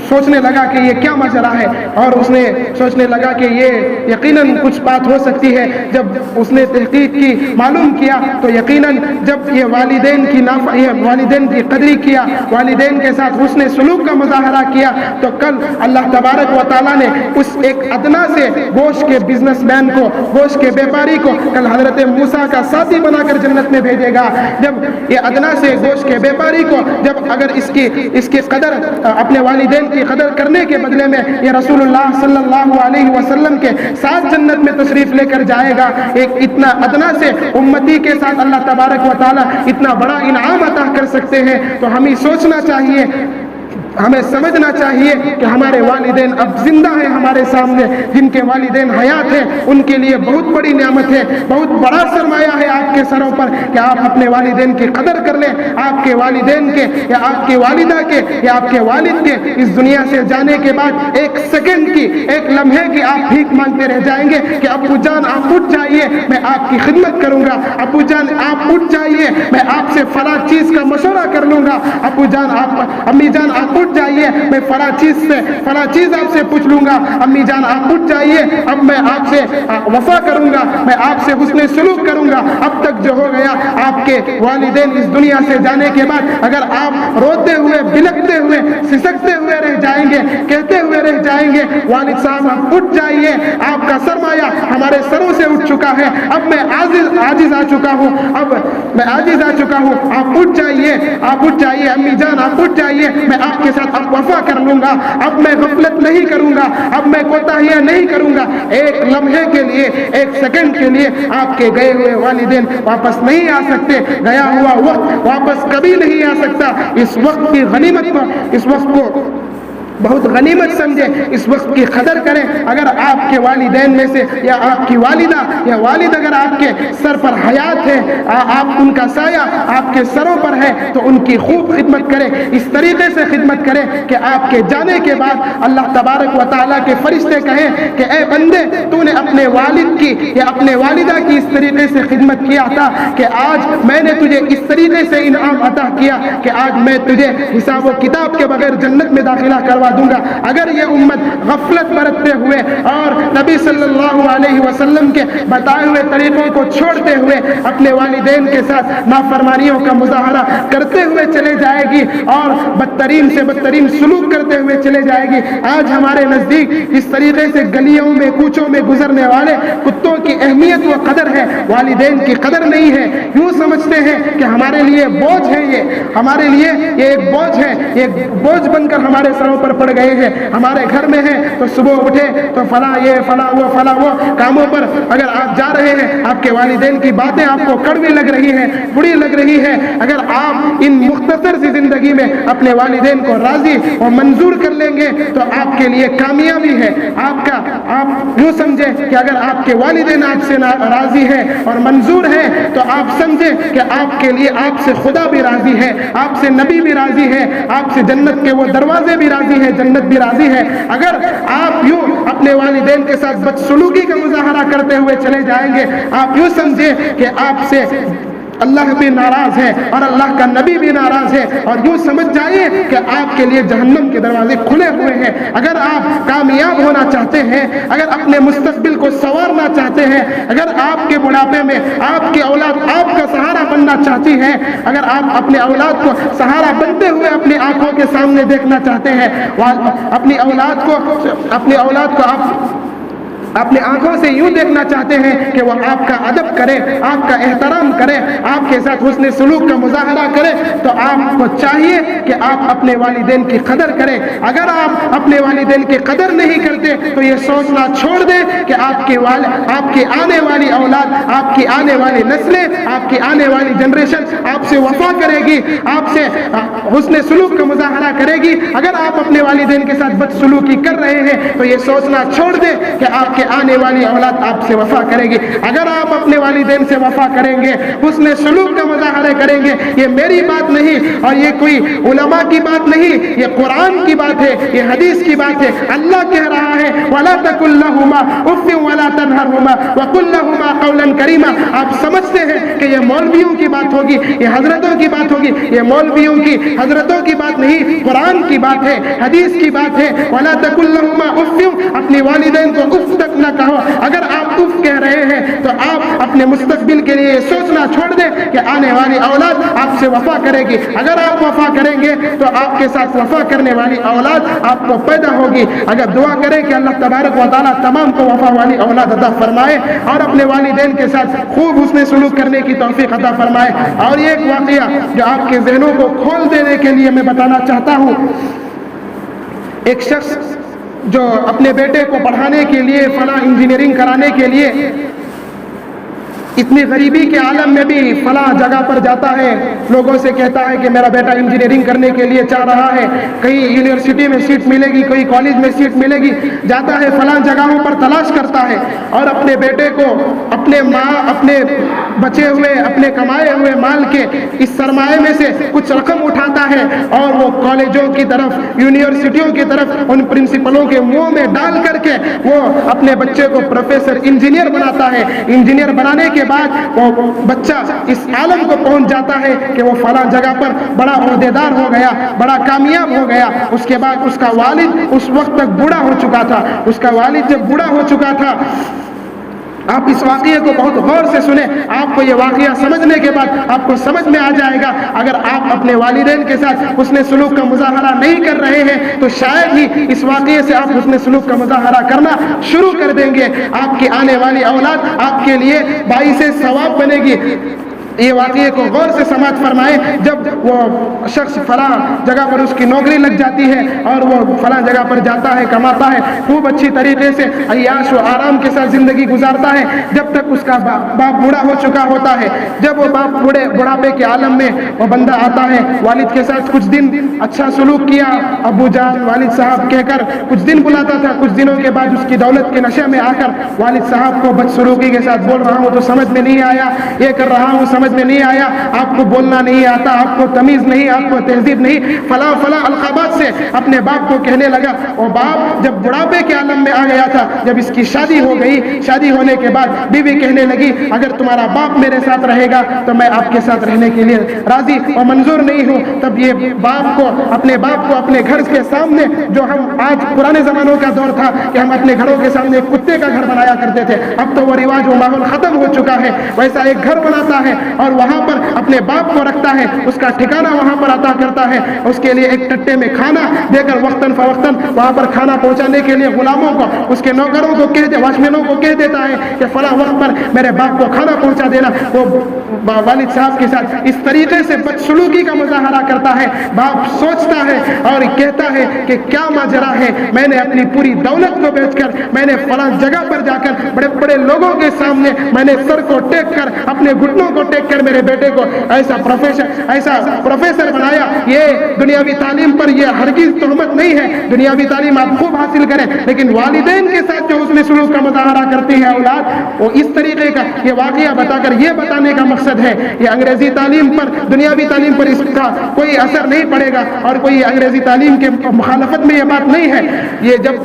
Speaker 1: سوچنے لگا کہ یہ کیا ماجرا ہے, اور اس نے سوچنے لگا کہ یہ یقیناً کچھ بات ہو سکتی ہے. جب اس نے تحقیق کی, معلوم کیا, تو یقیناً جب یہ والدین کی قدری کیا, والدین کے ساتھ حسن سلوک کا مظاہرہ کیا, تو کل اللہ تبارک و تعالیٰ نے اس ایک ادنا سے گوشت کے بزنس مین کو, گوشت کے بیپاری کو کل حضرت موسیٰ کا ساتھی بنا کر جنت میں بھیجے گا. جب یہ ادنا سے گوشت کے بیپاری کو جب اگر اس کی قدر اپنے والدین کی قدر کرنے کے بدلے میں یہ رسول اللہ صلی اللہ علیہ وسلم کے ساتھ جنت میں تشریف لے کر جائے گا. ایک اتنا ادنا سے امتی کے ساتھ اللہ تبارک و تعالی اتنا بڑا انعام عطا کر سکتے ہیں. تو ہمیں سوچنا چاہیے, ہمیں سمجھنا چاہیے کہ ہمارے والدین اب زندہ ہیں ہمارے سامنے. جن کے والدین حیات ہیں ان کے لیے بہت بڑی نعمت ہے, بہت بڑا سرمایہ ہے آپ کے سروں پر کہ آپ اپنے والدین کی قدر کر لیں. آپ کے والدین کے یا آپ کی والدہ کے یا آپ کے والد کے اس دنیا سے جانے کے بعد ایک سیکنڈ کی, ایک لمحے کی آپ بھیک مانگتے رہ جائیں گے کہ ابو جان آپ اٹھ جائیے, میں آپ کی خدمت کروں گا. ابو جان آپ اٹھ جائیے, میں آپ سے فلاں چیز کا مشورہ کر لوں گا. ابو جان آپ, امی جان آپ اٹھ جائیے, میں فلاں چیز آپ سے پوچھ لوں گا. امی جان آپ اٹھ جائیے, اب میں آپ سے وفا کروں گا, میں آپ سے حسن سلوک کروں گا. اب تک جو ہو گیا آپ کے والدین اس دنیا سے جانے کے بعد اگر آپ روتے ہوئے, بلکتے ہوئے, سسکتے ہوئے رہ جائیں گے, کہتے ہوئے رہ جائیں گے والد صاحب آپ اٹھ جائیے, آپ کا سرمایہ ہمارے سروں سے اٹھ چکا ہے, اب میں عاجز آ چکا ہوں, آپ اٹھ جائیے, آپ اٹھ جائیے, امی جان آپ اٹھ جائیے, میں آپ کے ساتھ اب وفا کر لوں گا, اب میں غفلت نہیں کروں گا, اب میں کوتاہیاں نہیں کروں گا. ایک لمحے کے لیے, ایک سیکنڈ کے لیے آپ کے گئے ہوئے والدین واپس نہیں آ سکتے. گیا ہوا وقت واپس کبھی نہیں آ سکتا. اس وقت کی غنیمت کو, اس وقت کو بہت غنیمت سمجھے, اس وقت کی قدر کریں. اگر آپ کے والدین میں سے یا آپ کی والدہ یا والد اگر آپ کے سر پر حیات ہے, آپ ان کا سایہ آپ کے سروں پر ہے, تو ان کی خوب خدمت کریں. اس طریقے سے خدمت کریں کہ آپ کے جانے کے بعد اللہ تبارک و تعالیٰ کے فرشتے کہیں کہ اے بندے, تو نے اپنے والد کی یا اپنے والدہ کی اس طریقے سے خدمت کیا تھا کہ آج میں نے تجھے اس طریقے سے انعام عطا کیا کہ آج میں تجھے حساب و کتاب کے بغیر جنت میں داخلہ کروا دوں گا. اگر یہ امت غفلت برتتے ہوئے اور نبی صلی اللہ علیہ وسلم کے بتائے ہوئے طریقوں کو چھوڑتے ہوئے اپنے والدین کے ساتھ نافرمانیوں کا مظاہرہ کرتے ہوئے چلے جائے گی اور بدترین سے بدترین سلوک کرتے ہوئے چلے جائے گی, آج ہمارے نزدیک اس طریقے سے گلیوں میں, کوچوں میں گزرنے والے کتوں کی اہمیت و قدر ہے, والدین کی قدر نہیں ہے. یوں سمجھتے ہیں کہ ہمارے لیے بوجھ ہے, یہ ہمارے لیے یہ ایک بوجھ ہے, یہ بوجھ بن کر ہمارے سروں پر پڑ گئے ہیں. ہمارے گھر میں ہیں تو صبح اٹھے تو فلاں یہ فلاں وہ کاموں پر اگر آپ جا رہے ہیں, آپ کے والدین کی باتیں آپ کو کڑوی لگ رہی ہیں, بری لگ رہی ہے, اگر آپ ان مختصر سی زندگی میں اپنے والدین کو راضی اور منظور کر لیں گے تو آپ کے لیے کامیابی ہے. آپ یوں سمجھیں کہ اگر آپ کے والدین آپ سے راضی ہیں اور منظور ہیں تو آپ سمجھیں کہ آپ کے لیے آپ سے خدا بھی راضی ہے, آپ سے نبی بھی راضی ہے, آپ سے جنت کے وہ دروازے بھی راضی ہے, جنت بھی راضی ہے. اگر آپ یوں اپنے والدین کے ساتھ بدسلوکی کا مظاہرہ کرتے ہوئے چلے جائیں گے, آپ یوں سمجھیں کہ آپ سے اللہ بھی ناراض ہے اور اللہ کا نبی بھی ناراض ہے, اور یوں سمجھ جائیے کہ آپ کے لیے جہنم کے دروازے کھلے ہوئے ہیں. اگر آپ کامیاب ہونا چاہتے ہیں, اگر اپنے مستقبل کو سنوارنا چاہتے ہیں, اگر آپ کے بڑھاپے میں آپ کی اولاد آپ کا سہارا بننا چاہتی ہے, اگر آپ اپنے اولاد کو سہارا بنتے ہوئے اپنی آنکھوں کے سامنے دیکھنا چاہتے ہیں, اپنی اولاد کو آپ اپنے آنکھوں سے یوں دیکھنا چاہتے ہیں کہ وہ آپ کا ادب کرے, آپ کا احترام کرے, آپ کے ساتھ حسن سلوک کا مظاہرہ کرے, تو آپ کو چاہیے کہ آپ اپنے والدین کی قدر کریں. اگر آپ اپنے والدین کی قدر نہیں کرتے تو یہ سوچنا چھوڑ دیں کہ آپ کی آنے والی اولاد, آپ کی آنے والی نسلیں, آپ کی آنے والی جنریشن آپ سے وفا کرے گی, آپ سے حسن سلوک کا مظاہرہ کرے گی. اگر آپ اپنے والدین کے ساتھ بدسلوکی کر رہے ہیں تو یہ سوچنا چھوڑ دیں کہ آپ کے آنے والی اولاد آپ سے وفا کرے گی. اگر آپ اپنے والدین سے وفا کریں گے, حسن سلوک کا مظاہرہ کریں گے, یہ میری بات نہیں اور یہ کوئی علماء کی بات نہیں, یہ قرآن کی بات ہے, یہ حدیث کی بات ہے. اللہ کہہ رہا ہے وَلَا تَقُلْ لَهُمَا أُفٍّ وَلَا تَنْهَرْهُمَا وَقُلْ لَهُمَا قَوْلًا كَرِيمًا. آپ سمجھتے ہیں کہ یہ مولویوں کی بات ہوگی, یہ حضرتوں کی بات ہوگی. یہ مولویوں کی, حضرتوں کی بات نہیں, قرآن کی بات ہے, حدیث کی بات ہے. وَلَا تَقُلْ لَهُمَا أُفٍّ, اپنی والدین کو اف تک نہ کہو. اگر آپ اف کہہ رہے ہیں تو آپ اپنے مستقبل کے لیے سوچنا چھوڑ دیں کہ آنے والی اولاد آپ سے وفا کرے گی. اگر آپ وفا کریں گے تو آپ کے ساتھ وفا کرنے والی اولاد آپ کو پیدا ہوگی. اگر دعا کریں کہ اللہ تبارک و تعالیٰ تمام کو وفا والی اولاد عطا فرمائے اور اپنے والدین کے ساتھ خوب حسن سلوک کرنے کی توفیق عطا فرمائے. اور یہ ایک واقعہ جو آپ کے ذہنوں کو کھول دینے کے لیے میں بتانا چاہتا ہوں. ایک شخص جو اپنے بیٹے کو پڑھانے کے لیے فلاں انجینئرنگ کرانے کے لیے اتنی غریبی کے عالم میں بھی فلاں جگہ پر جاتا ہے, لوگوں سے کہتا ہے کہ میرا بیٹا انجینئرنگ کرنے کے لیے چاہ رہا ہے, کہیں یونیورسٹی میں سیٹ ملے گی, کوئی کالج میں سیٹ ملے گی, جاتا ہے فلاں جگہوں پر تلاش کرتا ہے اور اپنے بیٹے کو اپنے بچے ہوئے اپنے کمائے ہوئے مال کے اس سرمایے میں سے کچھ رقم اٹھاتا ہے اور وہ کالجوں کی طرف یونیورسٹیوں کی طرف ان پرنسپلوں کے منہ میں ڈال کر کے وہ اپنے بچے کو پروفیسر انجینئر بناتا ہے. انجینئر بنانے کے بعد وہ بچہ اس عالم کو پہنچ جاتا ہے کہ وہ فلاں جگہ پر بڑا عہدیدار ہو گیا, بڑا کامیاب ہو گیا. اس کے بعد اس کا والد اس وقت تک بوڑھا ہو چکا تھا. اس کا والد جب بوڑھا ہو چکا تھا, آپ اس واقعے کو بہت غور سے سنیں, آپ کو یہ واقعہ سمجھنے کے بعد آپ کو سمجھ میں آ جائے گا. اگر آپ اپنے والدین کے ساتھ حسن سلوک کا مظاہرہ نہیں کر رہے ہیں تو شاید ہی اس واقعے سے آپ حسن سلوک کا مظاہرہ کرنا شروع کر دیں گے. آپ کی آنے والی اولاد آپ کے لیے باعث ثواب بنے گی. یہ واقعے کو غور سے سماعت فرمائے. جب وہ شخص فلاں جگہ پر اس کی نوکری لگ جاتی ہے اور وہ فلاں جگہ پر جاتا ہے, کماتا ہے, خوب اچھی طریقے سے عیاش و آرام کے ساتھ زندگی گزارتا ہے, جب تک اس کا باپ بوڑھا ہو چکا ہوتا ہے. جب وہ باپ بڑھاپے کے عالم میں وہ بندہ آتا ہے, والد کے ساتھ کچھ دن اچھا سلوک کیا, ابو جان والد صاحب کہہ کر کچھ دن بلاتا تھا, کچھ دنوں کے بعد اس کی دولت کے نشے میں آ کر والد صاحب کو بدسلوکی کے ساتھ بول رہا ہوں تو سمجھ میں نہیں آیا, یہ کر رہا ہوں سمجھ میں نہیں آیا, آپ کو بولنا نہیں آتا, آپ کو تمیز نہیں, آپ کو تہذیب نہیں, فلاں فلاں القابات سے اپنے باپ کو کہنے لگا. اور باپ جب بڑھاپے کے عالم میں آ گیا تھا, جب اس کی شادی ہو گئی, شادی ہونے کے بعد بیوی کہنے لگی اگر تمہارا باپ میرے ساتھ رہے گا تو میں آپ کے ساتھ رہنے کے لیے راضی اور منظور نہیں ہوں. تب یہ اپنے باپ کو اپنے گھر کے سامنے, جو ہم آج پرانے زمانوں کا دور تھا کہ ہم اپنے گھروں کے سامنے ایک کتے کا گھر بنایا کرتے تھے, اب تو وہ رواج و ماحول ختم ہو چکا ہے. ویسا ایک گھر بناتا ہے اور وہاں پر اپنے باپ کو رکھتا ہے, اس کا ٹھکانہ وہاں پر عطا کرتا ہے, اس کے لیے ایک ٹٹے میں کھانا دے کر وقتاً فوقتاً وہاں پر کھانا پہنچانے کے لیے غلاموں کو, اس کے نوکروں کو واچمینوں کو کہہ دیتا ہے کہ فلاں وقت پر میرے باپ کو کھانا پہنچا دینا. وہ والد صاحب کے ساتھ اس طریقے سے بدسلوکی کا مظاہرہ کرتا ہے. باپ سوچتا ہے اور کہتا ہے کہ کیا ماجرا ہے, میں نے اپنی پوری دولت کو بیچ کر, میں نے فلاں جگہ پر جا کر بڑے بڑے لوگوں کے سامنے میں نے سر کو ٹیک کر, اپنے گھٹنوں کو ٹیک کر میرے بیٹے کو ایسا پروفیسر بنایا. یہ دنیاوی تعلیم پر یہ ہرگز تہمت نہیں ہے, دنیاوی تعلیم آپ خوب حاصل کریں, لیکن والدین کے ساتھ جو حسن سلوک کا مظاہرہ کرتی ہے اولاد, وہ اس طریقے کا یہ واقعہ بتا کر یہ بتانے کا مقصد ہے یہ انگریزی تعلیم پر, دنیاوی تعلیم پر اس کا کوئی اثر نہیں پڑے گا اور کوئی انگریزی تعلیم کے مخالفت میں یہ بات نہیں ہے. یہ جب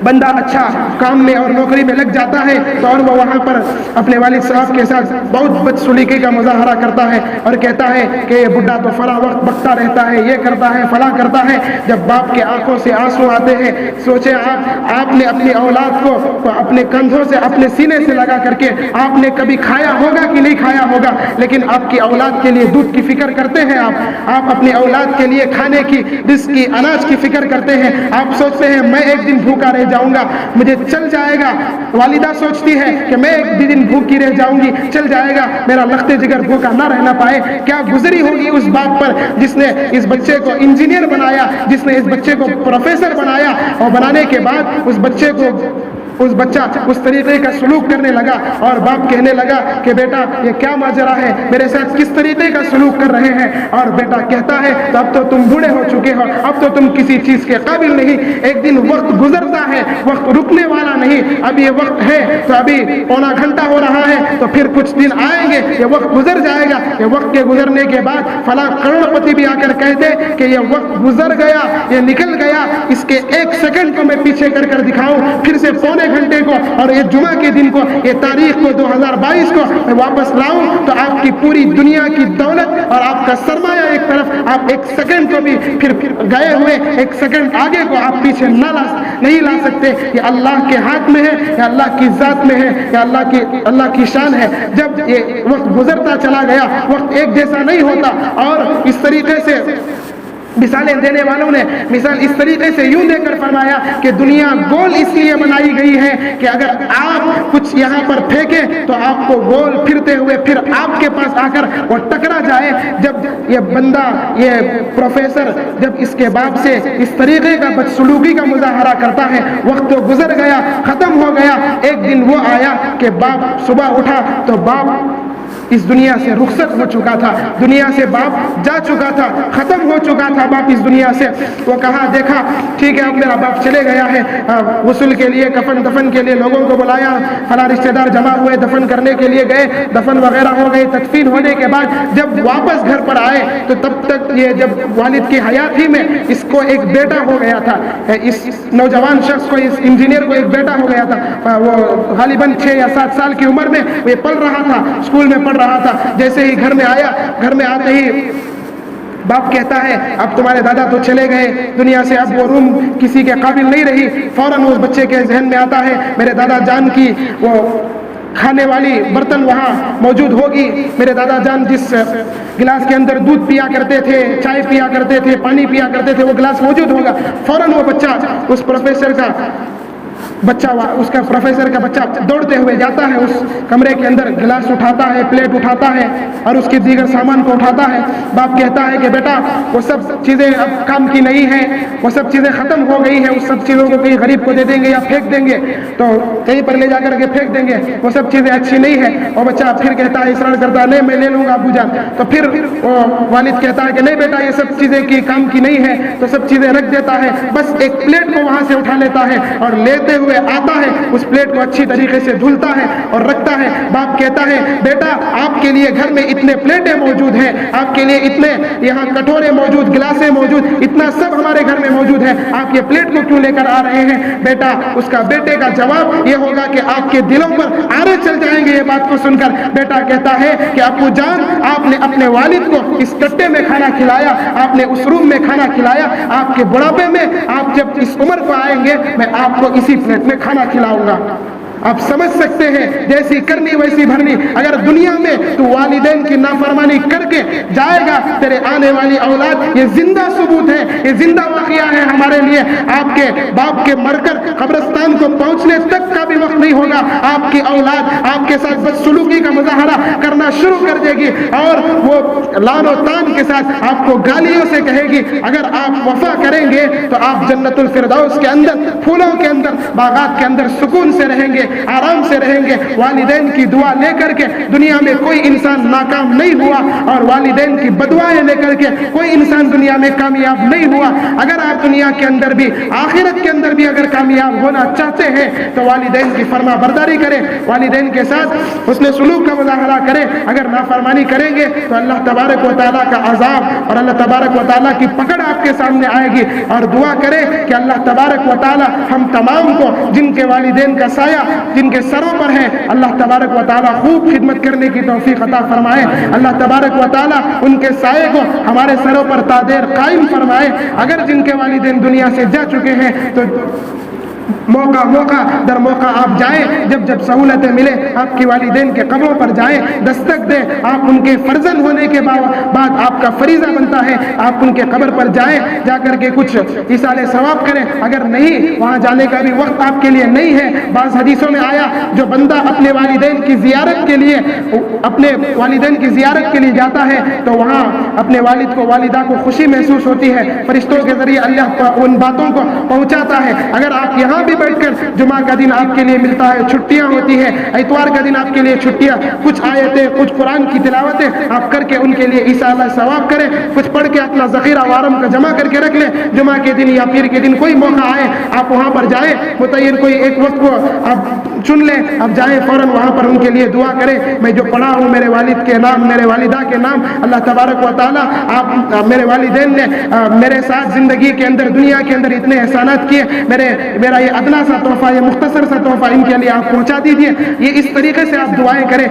Speaker 1: بندہ اچھا کام میں اور نوکری میں لگ جاتا ہے تو اور وہ وہاں پر اپنے والد صاحب کے ساتھ بہت بدسلوکی کا مظاہرہ کرتا ہے اور کہتا ہے کہ یہ بڈھا تو فلاں وقت بکتا رہتا ہے, یہ کرتا ہے, فلاں کرتا ہے. جب باپ کے آنکھوں سے آنسو آتے ہیں, سوچیں آپ نے اپنی اولاد کو اپنے کندھوں سے اپنے سینے سے لگا کر کے آپ نے کبھی کھایا ہوگا کہ نہیں کھایا ہوگا, لیکن آپ کی اولاد کے لیے دودھ کی فکر کرتے ہیں, آپ اپنی اولاد کے لیے کھانے کی, رزق کی, اناج کی فکر کرتے ہیں. آپ سوچتے ہیں میں ایک دن بھوکا رہ جاؤں گا, مجھے چل جائے گا. والدہ سوچتی ہے کہ میں ایک دن بھوکی رہ جاؤں گی, چل جائے گا, میرا لخت جگر بھوکا نہ رہنا پائے. کیا گزری ہوگی اس باپ پر جس نے اس بچے کو انجینئر بنایا, جس نے اس بچے کو پروفیسر بنایا, اور بنانے کے بعد اس بچہ اس طریقے کا سلوک کرنے لگا اور باپ کہنے لگا کہ بیٹا یہ کیا ماجرا ہے, میرے ساتھ کس طریقے کا سلوک کر رہے ہیں. اور بیٹا کہتا ہے تو اب تو تم بوڑھے ہو چکے ہو, اب تو تم کسی چیز کے قابل نہیں. ایک دن وقت گزرتا ہے, وقت رکنے والا نہیں. اب یہ وقت ہے تو ابھی پونا گھنٹہ ہو رہا ہے, تو پھر کچھ دن آئیں گے, یہ وقت گزر جائے گا. یہ وقت کے گزرنے کے بعد فلاں کروڑ پتی بھی آ کر کہہ دے کہ یہ وقت گزر گیا, یہ نکل گیا, اس کے ایک سیکنڈ کو میں پیچھے کر دکھاؤں, پھر سے پونے گھنٹے کو اور یہ جمعہ کے دن کو, یہ تاریخ کو 2022 کو میں واپس لاؤں, تو آپ کی پوری دنیا کی دولت اور آپ کا سرمایہ ایک طرف, آپ ایک سیکنڈ کو بھی پھر گئے ہوئے ایک سیکنڈ آگے کو آپ پیچھے نہیں لا سکتے. یہ اللہ کے ہاتھ میں ہے, یا اللہ کی ذات میں ہے, یا اللہ کی شان ہے. جب یہ وقت گزرتا چلا گیا, وقت ایک جیسا نہیں ہوتا. اور اس طریقے سے مثالیں دینے والوں نے مثال اس طریقے سے یوں دے کر فرمایا کہ دنیا گول اس لیے بنائی گئی ہے کہ اگر آپ کچھ یہاں پر پھینکیں تو آپ کو گول پھرتے ہوئے پھر آپ کے پاس آ کر وہ ٹکرا جائے. جب یہ بندہ, یہ پروفیسر جب اس کے باپ سے اس طریقے کا بدسلوکی کا مظاہرہ کرتا ہے, وقت تو گزر گیا, ختم ہو گیا. ایک دن وہ آیا کہ باپ صبح اٹھا تو باپ اس دنیا سے رخصت ہو چکا تھا, دنیا سے باپ جا چکا تھا, ختم ہو چکا تھا باپ اس دنیا سے. وہ کہا دیکھا ٹھیک ہے اب میرا باپ چلے گیا ہے, غسل کے لیے کفن دفن کے لیے لوگوں کو بلایا, فلاں رشتہ دار جمع ہوئے, دفن کرنے کے لیے گئے, دفن وغیرہ ہو گئی. تدفین ہونے کے بعد جب واپس گھر پر آئے تو تب تک یہ جب والد کی حیات ہی میں اس کو ایک بیٹا ہو گیا تھا, اس نوجوان شخص کو, اس انجینئر کو ایک بیٹا ہو گیا تھا. وہ غالباً 6 یا 7 سال کی عمر میں وہ پڑھ رہا تھا, اسکول میں پڑھ رہا تھا. جیسے ہی گھر میں آیا, گھر میں آتے ہی باپ کہتا ہے اب تمہارے دادا تو چلے گئے دنیا سے, اب وہ روم کسی کے قابل نہیں رہی. فوراً اس بچے کے ذہن میں آتا ہے میرے دادا جان کی وہ کھانے والی برتن وہاں موجود ہوگی, میرے دادا جان جس گلاس کے اندر دودھ پیا کرتے تھے, چائے پیا کرتے تھے, پانی پیا کرتے تھے, وہ گلاس موجود ہوگا. فوراً وہ بچہ اس پروفیسر کا بچہ دوڑتے ہوئے جاتا ہے, اس کمرے کے اندر گلاس اٹھاتا ہے, پلیٹ اٹھاتا ہے اور اس کے دیگر سامان کو اٹھاتا ہے. باپ کہتا ہے کہ بیٹا وہ سب چیزیں اب کام کی نہیں ہیں, وہ سب چیزیں ختم ہو گئی ہیں, اس سب چیزوں کو کہیں غریب کو دے دیں گے یا پھینک دیں گے, تو کہیں پر لے جا کر کے پھینک دیں گے, وہ سب چیزیں اچھی نہیں ہیں. اور بچہ پھر کہتا ہے, اصرار کرتا ہے نہیں میں لے لوں گا ابو جان. تو پھر وہ والد کہتا ہے کہ نہیں بیٹا یہ سب چیزیں کی کام کی نہیں ہے, تو سب چیزیں رکھ دیتا ہے, بس ایک پلیٹ کو وہاں سے اٹھا لیتا ہے اور لیتے ہوئے آتا ہے, اس پلیٹ کو اچھی طریقے سے دھلتا ہے اور رکھتا ہے. باپ کہتا ہے بیٹا آپ کے لیے گھر میں اتنے پلیٹیں موجود ہیں, آپ کے لیے اتنے یہاں کٹورے موجود, گلاسیں موجود, اتنا سب ہمارے گھر میں موجود ہے, آپ یہ پلیٹ کو کیوں لے کر آ رہے ہیں؟ بیٹا اس کا بیٹے کا جواب یہ ہوگا کہ آپ کے دلوں پر آرے چل جائیں گے یہ بات کو سن کر. بیٹا کہتا ہے کہ ابو جان آپ نے اپنے والد کو اس کٹے میں کھانا کھلایا, آپ نے اس روم میں کھانا کھلایا, آپ کے بڑھاپے میں آپ جب اس عمر کو آئیں گے میں آپ کو اسی پلیٹ میں کھانا کھلاؤں گا. آپ سمجھ سکتے ہیں جیسی کرنی ویسی بھرنی. اگر دنیا میں تو والدین کی نافرمانی کر کے جائے گا, تیرے آنے والی اولاد, یہ زندہ ثبوت ہے, یہ زندہ واقعہ ہے ہمارے لیے. آپ کے باپ کے مر کر قبرستان کو پہنچنے تک کا بھی وقت نہیں ہوگا, آپ کی اولاد آپ کے ساتھ بدسلوکی کا مظاہرہ کرنا شروع کر دے گی اور وہ لان و تان کے ساتھ آپ کو گالیوں سے کہے گی. اگر آپ وفا کریں گے تو آپ جنت الفردوس کے اندر, پھولوں کے اندر, باغات کے اندر سکون سے رہیں گے, آرام سے رہیں گے. والدین کی دعا لے کر کے دنیا میں کوئی انسان ناکام نہیں ہوا, اور والدین کی بددعائیں لے کر کے کوئی انسان دنیا میں کامیاب نہیں ہوا. اگر آپ دنیا کے اندر بھی آخرت کے اندر بھی اگر کامیاب ہونا چاہتے ہیں تو والدین کی فرما برداری کریں, والدین کے ساتھ حسن سلوک کا مظاہرہ کریں. اگر نافرمانی کریں گے تو اللہ تبارک و تعالیٰ کا عذاب اور اللہ تبارک و تعالیٰ کی پکڑ آپ کے سامنے آئے گی. اور دعا کریں کہ اللہ تبارک و تعالیٰ ہم تمام کو, جن کے والدین کا سایہ جن کے سروں پر ہے, اللہ تبارک و تعالیٰ خوب خدمت کرنے کی توفیق عطا فرمائے. اللہ تبارک و تعالیٰ ان کے سائے کو ہمارے سروں پر تادیر قائم فرمائے. اگر جن کے والدین دنیا سے جا چکے ہیں تو موقع در موقع آپ جائیں, جب سہولتیں ملے آپ کی والدین کے قبروں پر جائیں, دستک دیں. آپ ان کے فرزند ہونے کے بعد آپ کا فریضہ بنتا ہے آپ ان کے قبر پر جائیں, جا کر کے کچھ ایصال ثواب کریں. اگر نہیں وہاں جانے کا بھی وقت آپ کے لیے نہیں ہے, بعض حدیثوں میں آیا جو بندہ اپنے والدین کی زیارت کے لیے جاتا ہے تو وہاں اپنے والد کو, والدہ کو خوشی محسوس ہوتی ہے, فرشتوں کے ذریعے اللہ ان باتوں کو پہنچاتا ہے. اگر آپ یہاں بھی بیٹھ کر, جمعہ کا دن آپ کے لیے ملتا ہے, چھٹیاں ہوتی ہیں, اتوار کا دن آپ کے لیے چھٹیاں, کچھ آیتیں کچھ قرآن کی تلاوتیں آپ کر کے ان کے لیے ایصال ثواب کریں, کچھ پڑھ کے اپنا ذخیرہ وارم کا جمع کر کے رکھ لیں. جمعہ کے دن یا پیر کے دن کوئی موقع آئے آپ وہاں پر جائیں, متعین کوئی ایک وقت کو آپ چن لیں, آپ جائیں فوراً وہاں پر ان کے لیے دعا کریں. میں جو پڑھا ہوں میرے والد کے نام, میرے والدہ کے نام, اللہ تبارک و تعالیٰ آپ میرے والدین نے میرے ساتھ زندگی کے اندر, دنیا کے اندر اتنے احسانات کیے, میرا یہ یہ ادنا سا تحفہ، یہ مختصر سا تحفہ ان کے لیے آپ پہنچا دیجئے. یہ اس طریقے سے آپ دعائیں کریں،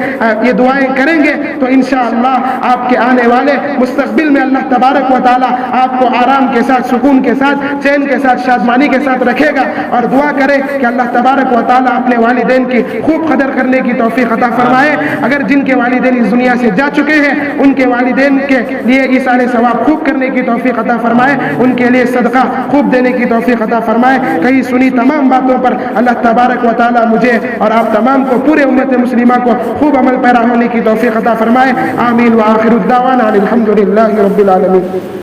Speaker 1: یہ دعائیں کریں گے تو انشاءاللہ آپ کے آنے والے مستقبل میں اللہ تبارک و تعالیٰ آپ کو آرام کے ساتھ، سکون کے ساتھ، چین کے ساتھ، شادمانی کے ساتھ رکھے گا. اور دعا کریں کہ اللہ تبارک و تعالیٰ اپنے والدین کی خوب قدر کرنے کی توفیق عطا فرمائے. اگر جن کے والدین اس دنیا سے جا چکے ہیں ان کے والدین کے لیے ایصال ثواب خوب کرنے کی توفیق عطا فرمائے، ان کے لیے صدقہ خوب دینے کی توفیق عطا فرمائے. کہیں سنی تمام باتوں پر اللہ تبارک و تعالیٰ مجھے اور آپ تمام کو، پورے امت مسلمہ کو خوب عمل پیرا ہونے کی توفیق عطا فرمائے. آمین. وآخر الدعوانا الحمد للہ رب العالمین.